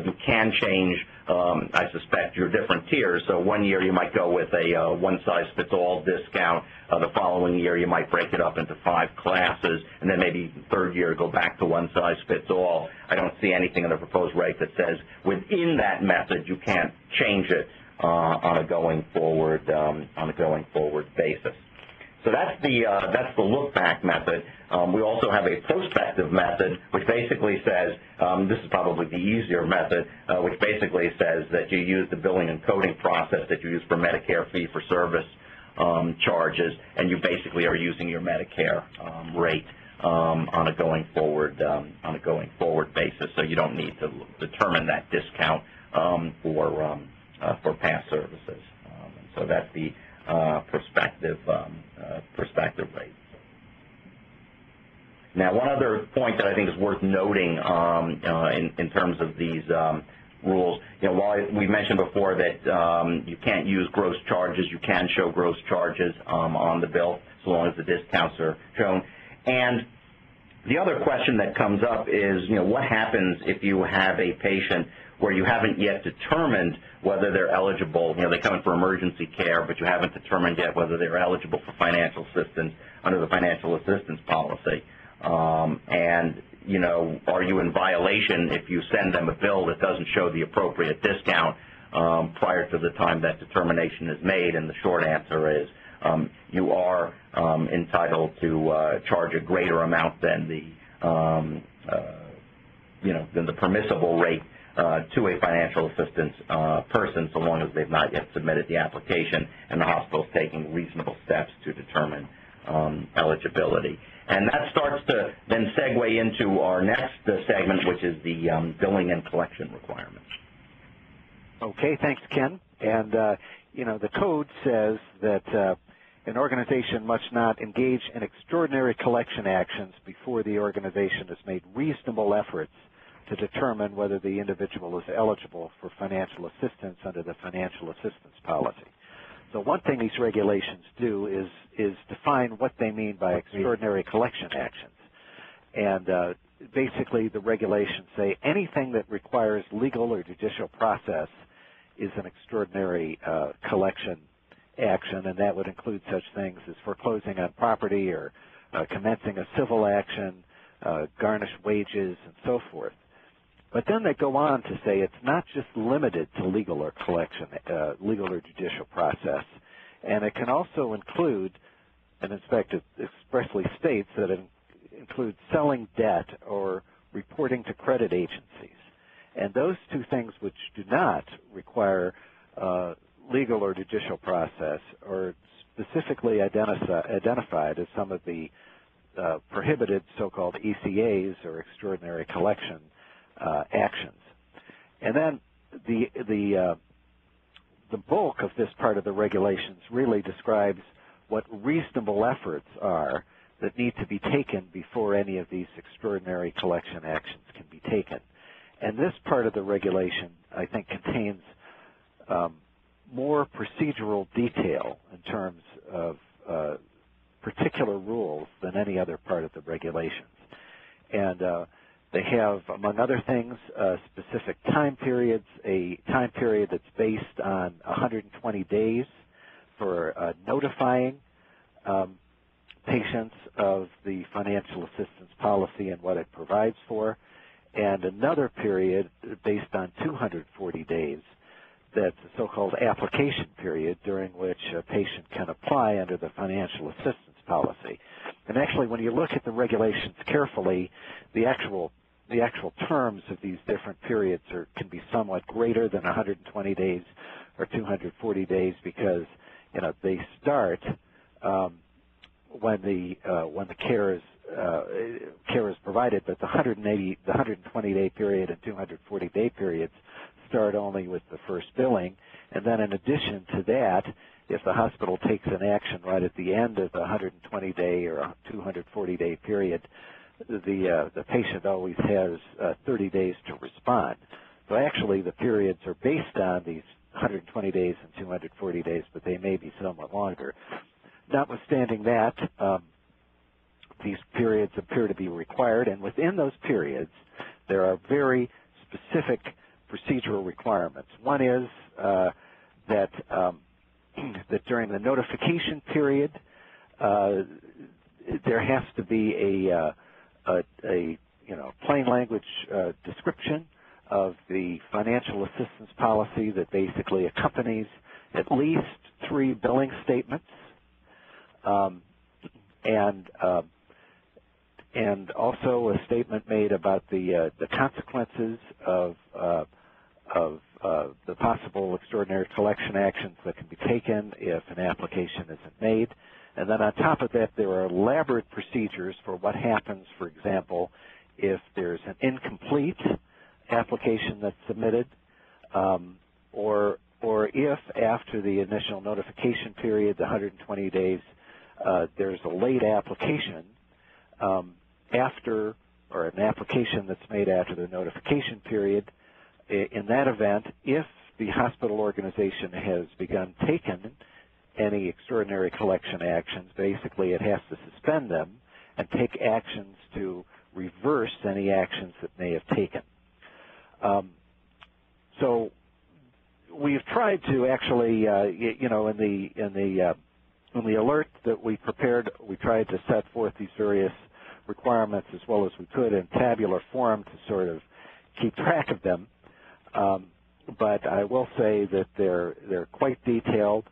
you can change, I suspect, your different tiers. So one year you might go with a one-size-fits-all discount. The following year you might break it up into 5 classes, and then maybe the third year go back to one-size-fits-all. I don't see anything in the proposed rate that says within that method you can't change it on a going forward basis. So that's the look-back method. We also have a prospective method, which basically says, this is probably the easier method, which basically says that you use the billing and coding process that you use for Medicare fee-for-service charges, and you basically are using your Medicare rate on a going forward basis. So you don't need to determine that discount for past services. So that's the prospective rate. Now, one other point that I think is worth noting in terms of these rules, while we mentioned before that you can't use gross charges, you can show gross charges on the bill so long as the discounts are shown. And the other question that comes up is, what happens if you have a patient where you haven't yet determined whether they're eligible, they come in for emergency care, but you haven't determined yet whether they're eligible for financial assistance under the financial assistance policy. And, are you in violation if you send them a bill that doesn't show the appropriate discount prior to the time that determination is made? And the short answer is you are entitled to charge a greater amount than the permissible rate to a financial assistance person, so long as they've not yet submitted the application and the hospital is taking reasonable steps to determine eligibility. And that starts to then segue into our next segment, which is the billing and collection requirements. Okay, thanks, Ken. And, the code says that an organization must not engage in extraordinary collection actions before the organization has made reasonable efforts to determine whether the individual is eligible for financial assistance under the financial assistance policy. So one thing these regulations do is define what they mean by extraordinary collection actions. And basically the regulations say anything that requires legal or judicial process is an extraordinary collection action, and that would include such things as foreclosing on property or commencing a civil action, garnish wages, and so forth. But then they go on to say it's not just limited to legal or judicial process, and it can also include, and in fact it expressly states that it includes selling debt or reporting to credit agencies. And those two things which do not require legal or judicial process are specifically identified as some of the prohibited so-called ECAs, or extraordinary collection actions. And then the bulk of this part of the regulations really describes what reasonable efforts are that need to be taken before any of these extraordinary collection actions can be taken. And this part of the regulation, I think, contains more procedural detail in terms of particular rules than any other part of the regulations. And they have, among other things, specific time periods, a time period that's based on 120 days for notifying patients of the financial assistance policy and what it provides for, and another period based on 240 days that's a so-called application period during which a patient can apply under the financial assistance policy. And actually, when you look at the regulations carefully, the actual terms of these different periods can be somewhat greater than 120 days or 240 days because they start when the care is provided, but the 120-day period and 240-day periods start only with the first billing. And then in addition to that, if the hospital takes an action right at the end of the 120-day or 240-day period, the patient always has 30 days to respond. So actually the periods are based on these 120 days and 240 days, but they may be somewhat longer. Notwithstanding that, these periods appear to be required, and within those periods there are very specific procedural requirements. One is that during the notification period there has to be a plain language description of the financial assistance policy that basically accompanies at least 3 billing statements, and also a statement made about the consequences of the possible extraordinary collection actions that can be taken if an application isn't made. And then on top of that, there are elaborate procedures for what happens, for example, if there's an incomplete application that's submitted, or if after the initial notification period, the 120 days, there's a late application or an application that's made after the notification period, in that event, if the hospital organization has begun taking any extraordinary collection actions, basically it has to suspend them and take actions to reverse any actions that may have taken. So we've tried to actually, in the alert that we prepared, we tried to set forth these various requirements as well as we could in tabular form to sort of keep track of them. But I will say that they're quite detailed.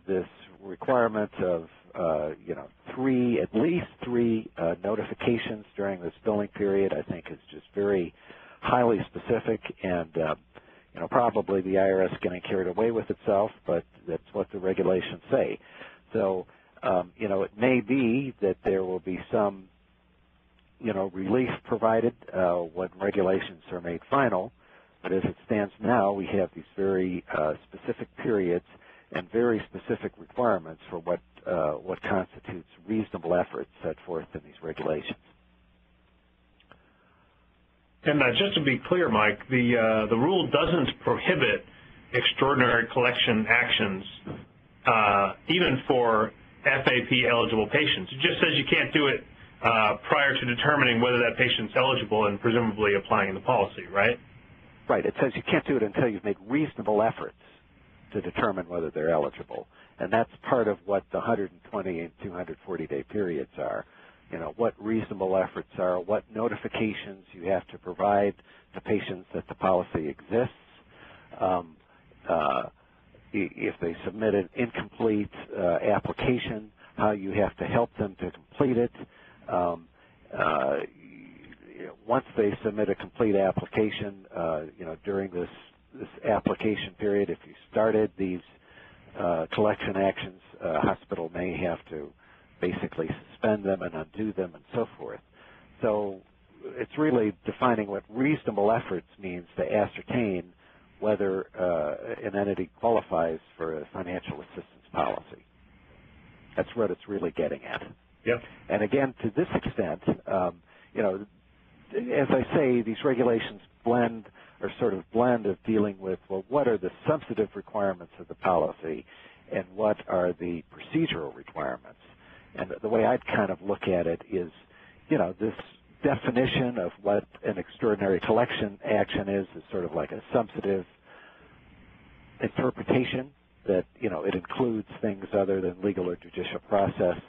This requirement of at least three notifications during this billing period, I think, is just very highly specific, and probably the IRS getting carried away with itself, but that's what the regulations say. So, it may be that there will be some, relief provided when regulations are made final, but as it stands now, we have these very specific periods and very specific requirements for what constitutes reasonable efforts set forth in these regulations. And just to be clear, Mike, the rule doesn't prohibit extraordinary collection actions, even for FAP-eligible patients. It just says you can't do it prior to determining whether that patient's eligible and presumably applying the policy, right? Right. It says you can't do it until you've made reasonable efforts to determine whether they're eligible. And that's part of what the 120 and 240-day periods are. What reasonable efforts are, what notifications you have to provide to patients that the policy exists, if they submit an incomplete application, how you have to help them to complete it. Once they submit a complete application, during this application period, if you started these collection actions, a hospital may have to basically suspend them and undo them and so forth. So it's really defining what reasonable efforts means to ascertain whether an entity qualifies for a financial assistance policy. That's what it's really getting at. Yep. And again, to this extent, as I say, these regulations blend of dealing with, well, what are the substantive requirements of the policy and what are the procedural requirements? And the way I'd kind of look at it is, this definition of what an extraordinary collection action is sort of like a substantive interpretation that, it includes things other than legal or judicial process.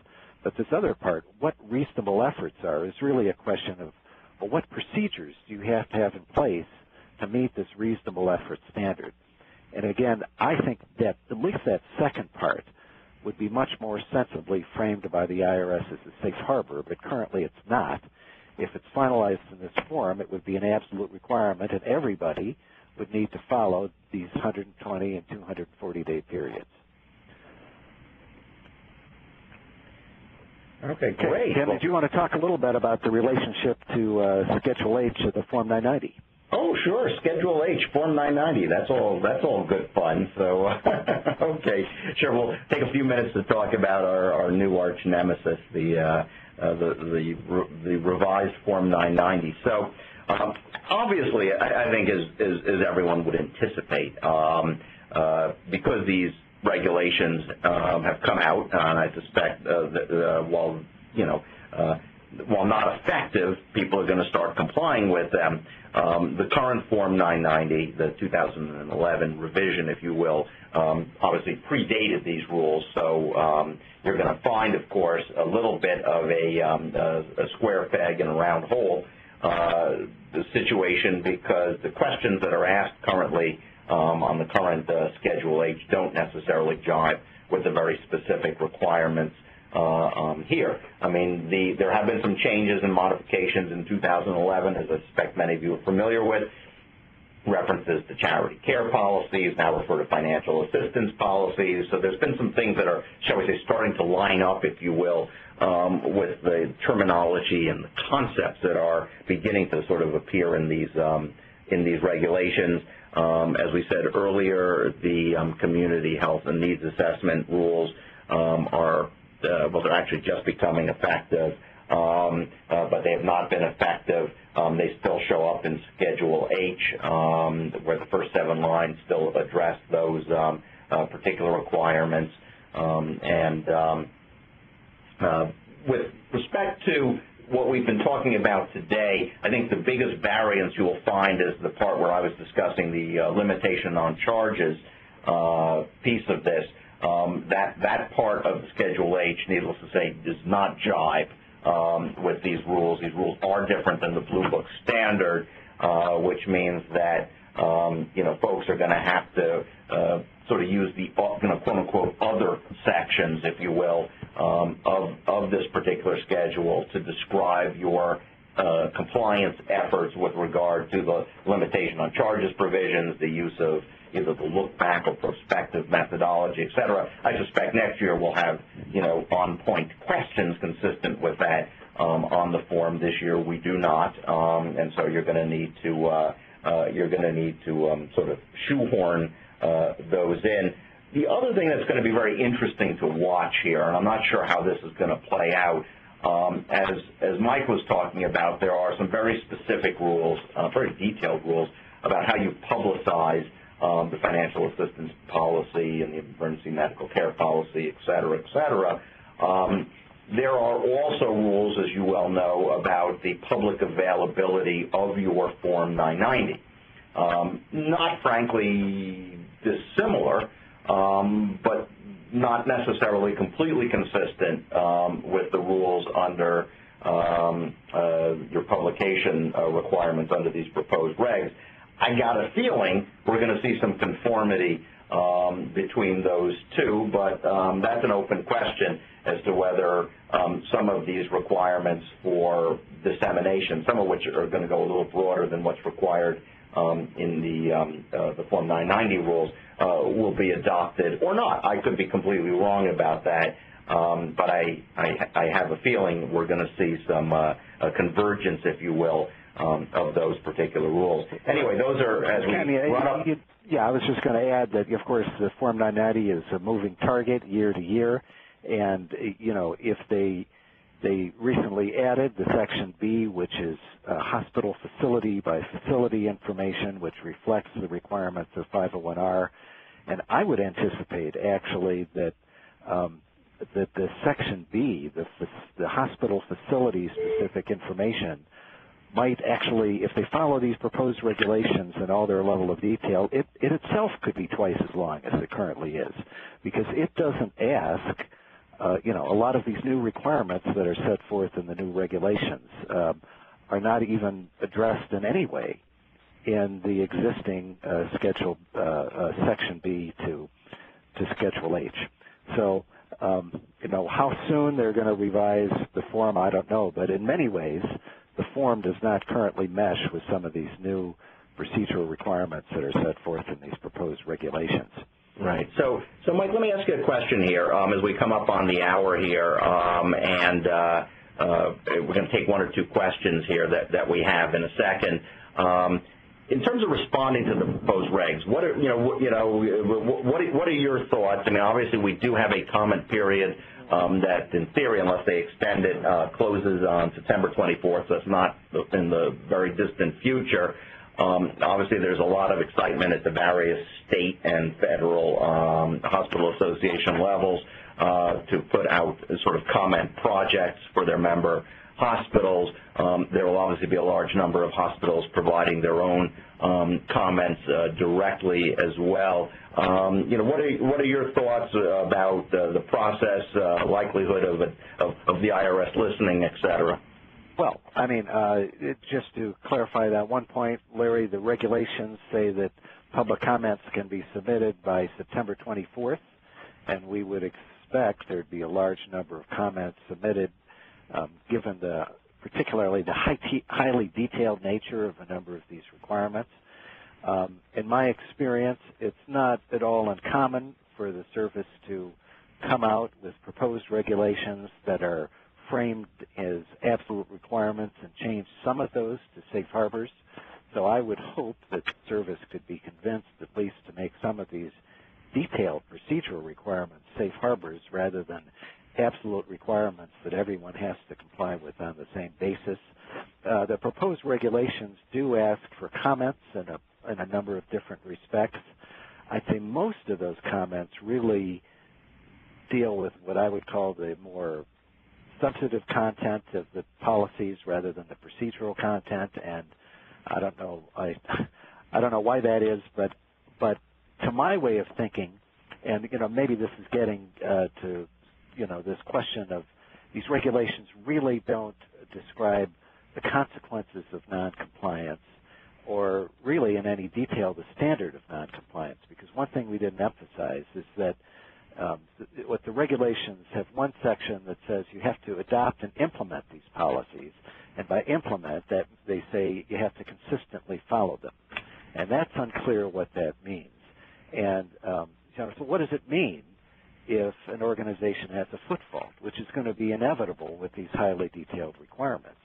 But this other part, what reasonable efforts are, is really a question of, well, what procedures do you have to have in place to meet this reasonable effort standard? And again, I think that at least that second part would be much more sensibly framed by the IRS as a safe harbor, but currently it's not. If it's finalized in this form, it would be an absolute requirement, and everybody would need to follow these 120 and 240-day periods. Okay, great. Tim, did you want to talk a little bit about the relationship to Schedule H of the Form 990? Oh, sure. Schedule H, Form 990. That's all good fun. So, okay, sure. We'll take a few minutes to talk about our new arch nemesis, the revised Form 990. So, obviously, I think as everyone would anticipate, because these regulations have come out, and I suspect that while not effective, people are going to start complying with them. The current Form 990, the 2011 revision, if you will, obviously predated these rules. So you're going to find, of course, a little bit of a square peg in a round hole situation, because the questions that are asked currently on the current Schedule H don't necessarily jive with the very specific requirements here. I mean, there have been some changes and modifications in 2011, as I suspect many of you are familiar with. References to charity care policies now refer to financial assistance policies. So there's been some things that are, shall we say, starting to line up, if you will, with the terminology and the concepts that are beginning to sort of appear in these regulations. As we said earlier, the community health and needs assessment rules they're actually just becoming effective, but they have not been effective They still show up in Schedule H, where the first 7 lines still address those particular requirements. With respect to what we've been talking about today, I think the biggest variance you will find is the part where I was discussing the limitation on charges piece of this. That part of the Schedule H, needless to say, does not jive with these rules. These rules are different than the Blue Book standard, which means that folks are going to have to sort of use the quote-unquote other sections, if you will, of this particular schedule to describe your compliance efforts with regard to the limitation on charges provisions, the use of either the look-back or prospective methodology, et cetera. I suspect next year we'll have, on-point questions consistent with that on the form. This year we do not, and so you're going to need to sort of shoehorn those in. The other thing that's going to be very interesting to watch here, and I'm not sure how this is going to play out, as Mike was talking about, there are some very specific rules, very detailed rules, about how you publicize the financial assistance policy and the emergency medical care policy, et cetera, et cetera. There are also rules, as you well know, about the public availability of your Form 990. Not, frankly, dissimilar, but not necessarily completely consistent with the rules under your publication requirements under these proposed regs. I got a feeling we're going to see some conformity between those two, but that's an open question as to whether some of these requirements for dissemination, some of which are going to go a little broader than what's required in the Form 990 rules, will be adopted or not. I could be completely wrong about that, but I have a feeling we're going to see some convergence, if you will, of those particular rules. Anyway, those are, as we run up... Yeah, I was just going to add that, of course, the Form 990 is a moving target year to year, and, if they recently added the Section B, which is hospital facility by facility information, which reflects the requirements of 501R, and I would anticipate, actually, that the Section B, the hospital facility-specific information, might actually, if they follow these proposed regulations and all their level of detail, it itself could be twice as long as it currently is, because it doesn't ask, a lot of these new requirements that are set forth in the new regulations are not even addressed in any way in the existing Schedule Section B to Schedule H. So, how soon they're going to revise the form, I don't know, but in many ways, the form does not currently mesh with some of these new procedural requirements that are set forth in these proposed regulations. Right. So Mike, let me ask you a question here as we come up on the hour here, and we're going to take one or two questions here that we have in a second. In terms of responding to the proposed regs, what are your thoughts? I mean, obviously we do have a comment period that, in theory, unless they extend it, closes on September 24th. So it's not in the very distant future. Obviously, there's a lot of excitement at the various state and federal hospital association levels to put out sort of comment projects for their member hospitals. There will obviously be a large number of hospitals providing their own comments directly as well. What are your thoughts about the process, likelihood of the IRS listening, et cetera? Well, I mean, just to clarify that one point, Larry, the regulations say that public comments can be submitted by September 24th, and we would expect there'd be a large number of comments submitted, given particularly the highly detailed nature of a number of these requirements. In my experience, it's not at all uncommon for the service to come out with proposed regulations that are framed as absolute requirements and change some of those to safe harbors. So I would hope that the service could be convinced at least to make some of these detailed procedural requirements safe harbors rather than absolute requirements that everyone has to comply with on the same basis. the proposed regulations do ask for comments in a number of different respects. I'd say most of those comments really deal with what I would call the more substantive content of the policies rather than the procedural content, and I don't know why that is, but to my way of thinking, and maybe this is getting to this question of these regulations really don't describe the consequences of noncompliance or really in any detail the standard of noncompliance, because one thing we didn't emphasize is that what the regulations have one section that says you have to adopt and implement these policies, and by implement that they say you have to consistently follow them, and that's unclear what that means. And so what does it mean if an organization has a foot fault, which is going to be inevitable with these highly detailed requirements?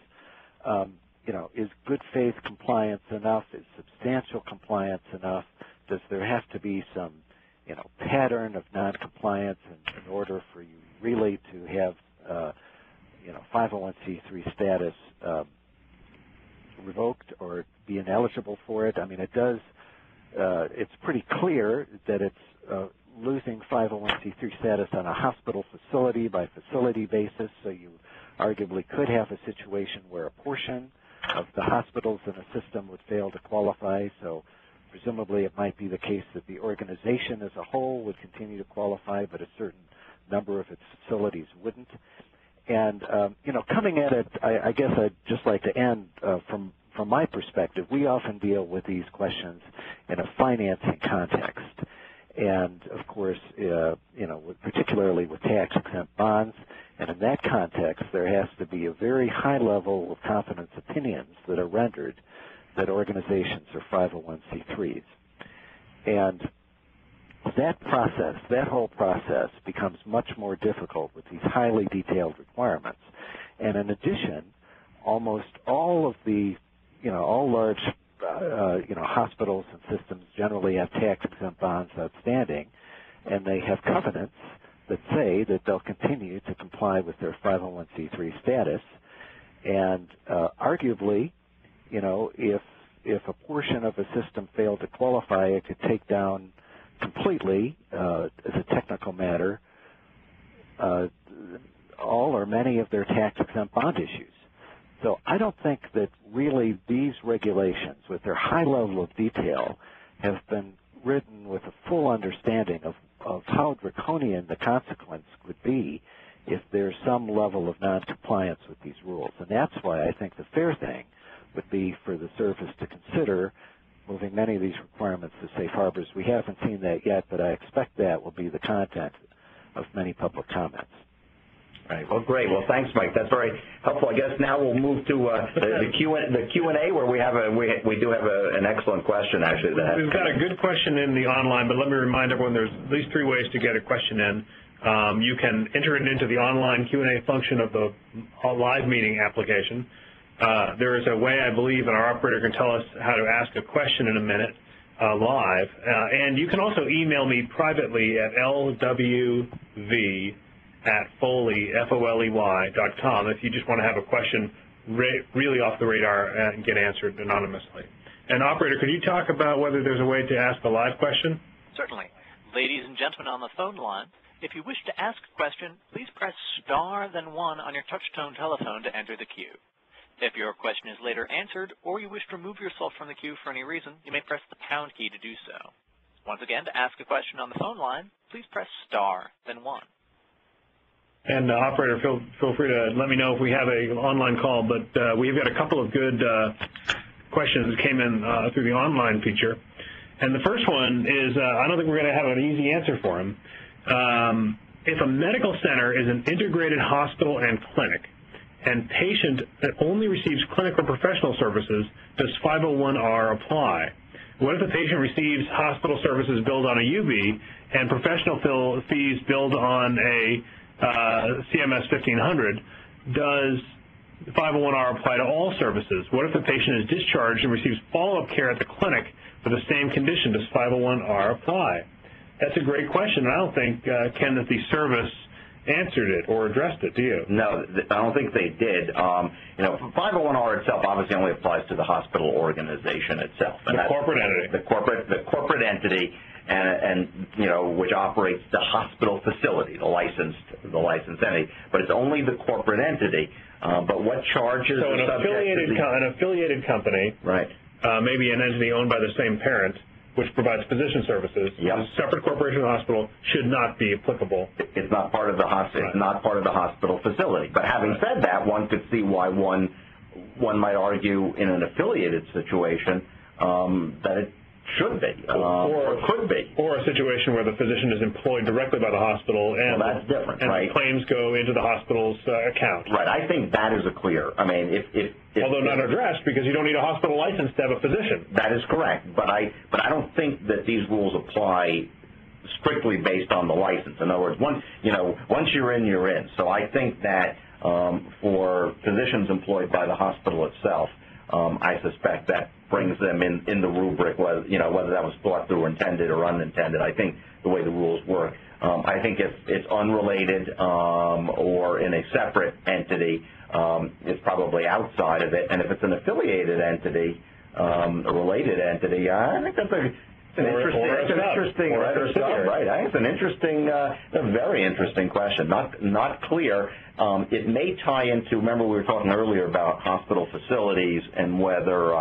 Is good faith compliance enough? Is substantial compliance enough? Does there have to be some pattern of noncompliance in order for you really to have 501c3 status revoked or be ineligible for it? I mean, it does. It's pretty clear that it's losing 501c3 status on a hospital facility by facility basis, so you arguably could have a situation where a portion of the hospitals in a system would fail to qualify, so presumably it might be the case that the organization as a whole would continue to qualify, but a certain number of its facilities wouldn't. And, coming at it, I guess I'd just like to end from my perspective. We often deal with these questions in a financing context. And, of course, particularly with tax-exempt bonds. And in that context, there has to be a very high level of confidence opinions that are rendered that organizations are 501c3s. And that whole process becomes much more difficult with these highly detailed requirements. And in addition, almost all of the, all large hospitals and systems generally have tax-exempt bonds outstanding, and they have covenants that say that they'll continue to comply with their 501c3 status. And arguably, if a portion of a system failed to qualify, it could take down completely, as a technical matter, all or many of their tax-exempt bond issues. So I don't think that really these regulations, with their high level of detail, have been written with a full understanding of how draconian the consequence would be if there's some level of noncompliance with these rules. And that's why I think the fair thing would be for the service to consider moving many of these requirements to safe harbors. We haven't seen that yet, but I expect that will be the content of many public comments. Right. Well, great. Well, thanks, Mike. That's very helpful. I guess now we'll move to the Q&A, where we do have an excellent question actually. We've got a good question in the online, but let me remind everyone there's at least 3 ways to get a question in. You can enter it into the online Q&A function of the live meeting application. There is a way, I believe, and our operator can tell us how to ask a question in a minute live. And you can also email me privately at lwv@foley.com if you just want to have a question really off the radar and get answered anonymously. And operator, could you talk about whether there's a way to ask a live question? Certainly. Ladies and gentlemen on the phone line, if you wish to ask a question, please press star then 1 on your touch-tone telephone to enter the queue. If your question is later answered or you wish to remove yourself from the queue for any reason, you may press the pound key to do so. Once again, to ask a question on the phone line, please press star then 1. And operator, feel free to let me know if we have an online call, but we've got a couple of good questions that came in through the online feature. And the first one is, I don't think we're going to have an easy answer for him. If a medical center is an integrated hospital and clinic, and patient that only receives clinical professional services, does 501R apply? What if the patient receives hospital services billed on a UB and professional fees billed on a CMS 1500? Does 501R apply to all services? What if the patient is discharged and receives follow-up care at the clinic for the same condition? Does 501R apply? That's a great question. I don't think, Ken, that the service answered it or addressed it, do you? No, I don't think they did. 501R itself obviously only applies to the hospital organization itself. And the corporate entity. The corporate entity, and which operates the hospital facility, the licensed entity. But it's only the corporate entity. But what charges? So an affiliated company, right? Maybe an entity owned by the same parent, which provides physician services, a separate corporation or hospital, should not be applicable. It's not part of the hospital. It's not part of the hospital facility. But having said that, one could see why one might argue in an affiliated situation that it should be or could be, or a situation where the physician is employed directly by the hospital, and that's different, and right? The claims go into the hospital's account. Right. I think that is a clear. I mean, if although not addressed, because you don't need a hospital license to have a physician. That is correct, but I don't think that these rules apply strictly based on the license. In other words, once you're in, you're in. So I think that for physicians employed by the hospital itself, I suspect that brings them in the rubric, whether that was thought through, intended or unintended. I think the way the rules work. I think if it's unrelated or in a separate entity, it's probably outside of it. And if it's an affiliated entity, a related entity, I think that's an interesting, right? I think it's an interesting, a very interesting question. Not clear. It may tie into. Remember, we were talking earlier about hospital facilities and whether,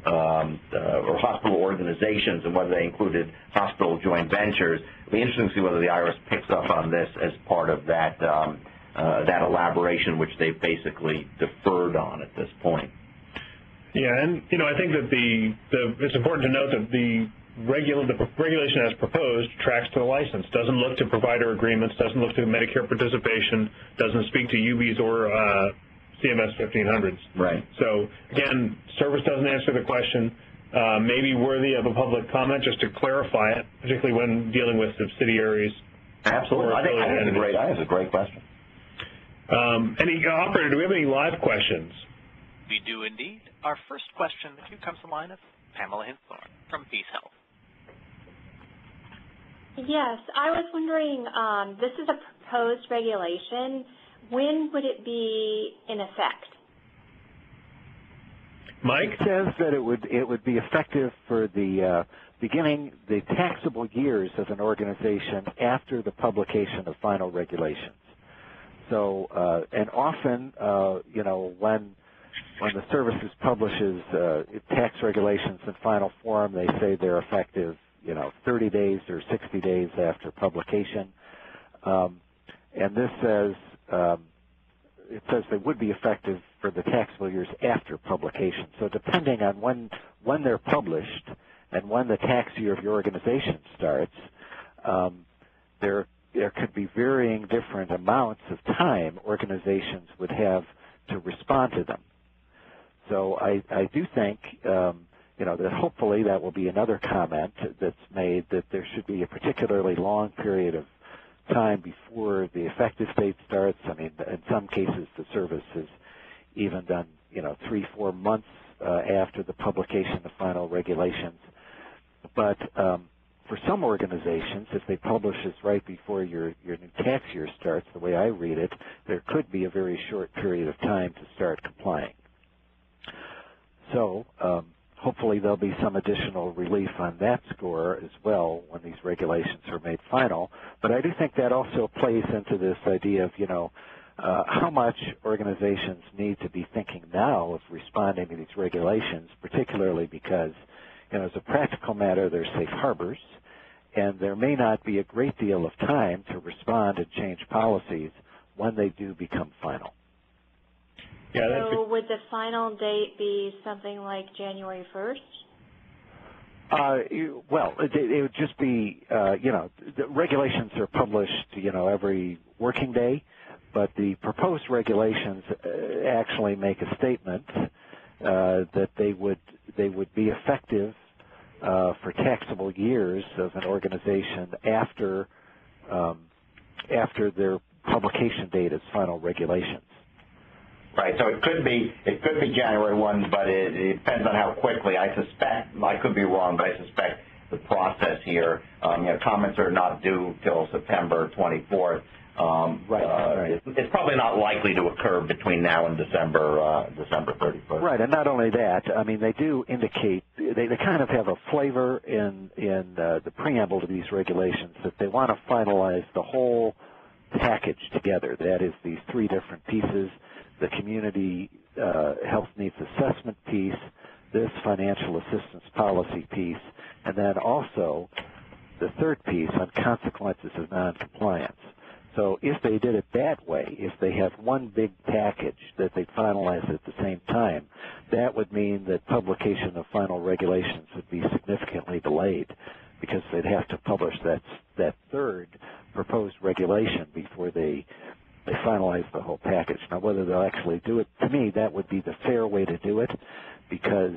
or hospital organizations and whether they included hospital joint ventures. It'll be interesting to see whether the IRS picks up on this as part of that that elaboration, which they've basically deferred on at this point. Yeah, and I think that it's important to note that the regulation as proposed tracks to the license, doesn't look to provider agreements, doesn't look to Medicare participation, doesn't speak to UBs or CMS 1500s. Right. So, again, service doesn't answer the question. Maybe worthy of a public comment just to clarify it, particularly when dealing with subsidiaries. Absolutely. I think it's a great question. Operator, do we have any live questions? We do indeed. Our first question comes from the line of Pamela Hinthorn from Peace Health. Yes, I was wondering, this is a proposed regulation. When would it be in effect? Mike? It says that it would be effective for the beginning the taxable years of an organization after the publication of final regulations. So, and often, when the services publishes tax regulations in final form, they say they're effective, 30 days or 60 days after publication. And this says, it says they would be effective for the taxable years after publication. So depending on when they're published and when the tax year of your organization starts, there could be varying different amounts of time organizations would have to respond to them. So I do think, that hopefully that will be another comment that's made, that there should be a particularly long period of time before the effective date starts. I mean, in some cases the service has even done, 3-4 months after the publication of final regulations. But for some organizations, if they publish this right before your new tax year starts, the way I read it, there could be a very short period of time to start complying. So hopefully there'll be some additional relief on that score as well when these regulations are made final. But I do think that also plays into this idea of, how much organizations need to be thinking now of responding to these regulations, particularly because, as a practical matter, they're safe harbors, and there may not be a great deal of time to respond and change policies when they do become final. Yeah, so would the final date be something like January 1st? Well, it would just be, the regulations are published, every working day, but the proposed regulations actually make a statement that they would be effective for taxable years of an organization after their publication date as final regulations. Right. So it could be January 1, but it depends on how quickly. I suspect, I could be wrong, but I suspect the process here, comments are not due till September 24th. Right. It's probably not likely to occur between now and December 31st. Right, and not only that, I mean, they do indicate, they kind of have a flavor in the preamble to these regulations that they want to finalize the whole package together. That is, these three different pieces, the community health needs assessment piece, this financial assistance policy piece, and then also the third piece on consequences of noncompliance. So if they did it that way, if they have one big package that they finalize at the same time, that would mean that publication of final regulations would be significantly delayed because they'd have to publish that third proposed regulation before they finalize the whole package. Now, whether they'll actually do it, to me, that would be the fair way to do it, because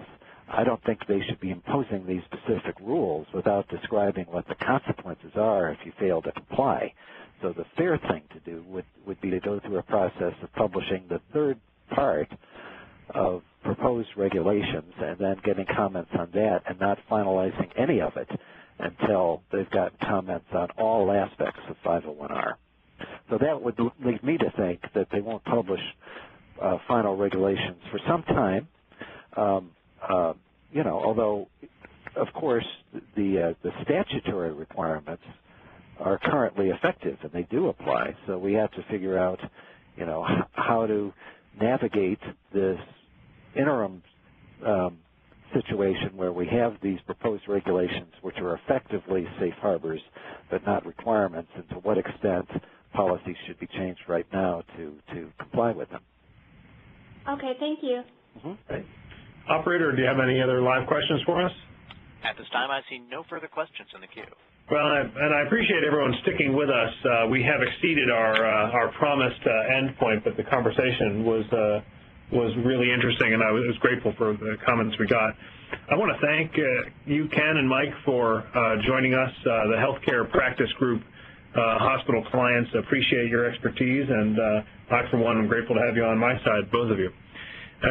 I don't think they should be imposing these specific rules without describing what the consequences are if you fail to comply. So the fair thing to do would be to go through a process of publishing the third part of proposed regulations and then getting comments on that and not finalizing any of it until they've gotten comments on all aspects of 501R. So that would lead me to think that they won't publish final regulations for some time, although, of course, the statutory requirements are currently effective and they do apply. So we have to figure out, how to navigate this interim situation where we have these proposed regulations which are effectively safe harbors but not requirements, and to what extent policies should be changed right now to comply with them. Okay, thank you. Right. Operator, do you have any other live questions for us? At this time, I see no further questions in the queue. Well, and I appreciate everyone sticking with us. We have exceeded our promised end point, but the conversation was really interesting, and I was grateful for the comments we got. I want to thank you, Ken and Mike, for joining us. The Healthcare Practice Group hospital clients appreciate your expertise, and I, for one, am grateful to have you on my side, both of you.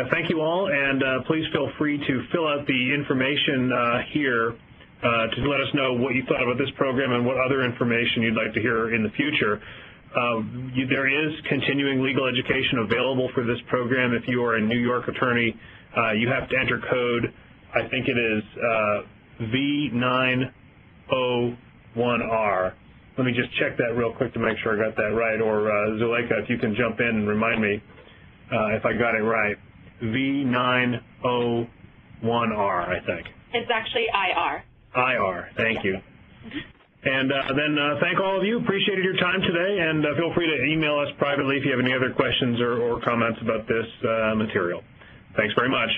Thank you all, and please feel free to fill out the information here to let us know what you thought about this program and what other information you'd like to hear in the future. There is continuing legal education available for this program. If you are a New York attorney, you have to enter code, I think it is V901R. Let me just check that real quick to make sure I got that right, or Zuleika, if you can jump in and remind me if I got it right. V901R, I think. It's actually IR. IR, thank you. And then thank all of you. Appreciated your time today, and feel free to email us privately if you have any other questions or comments about this material. Thanks very much.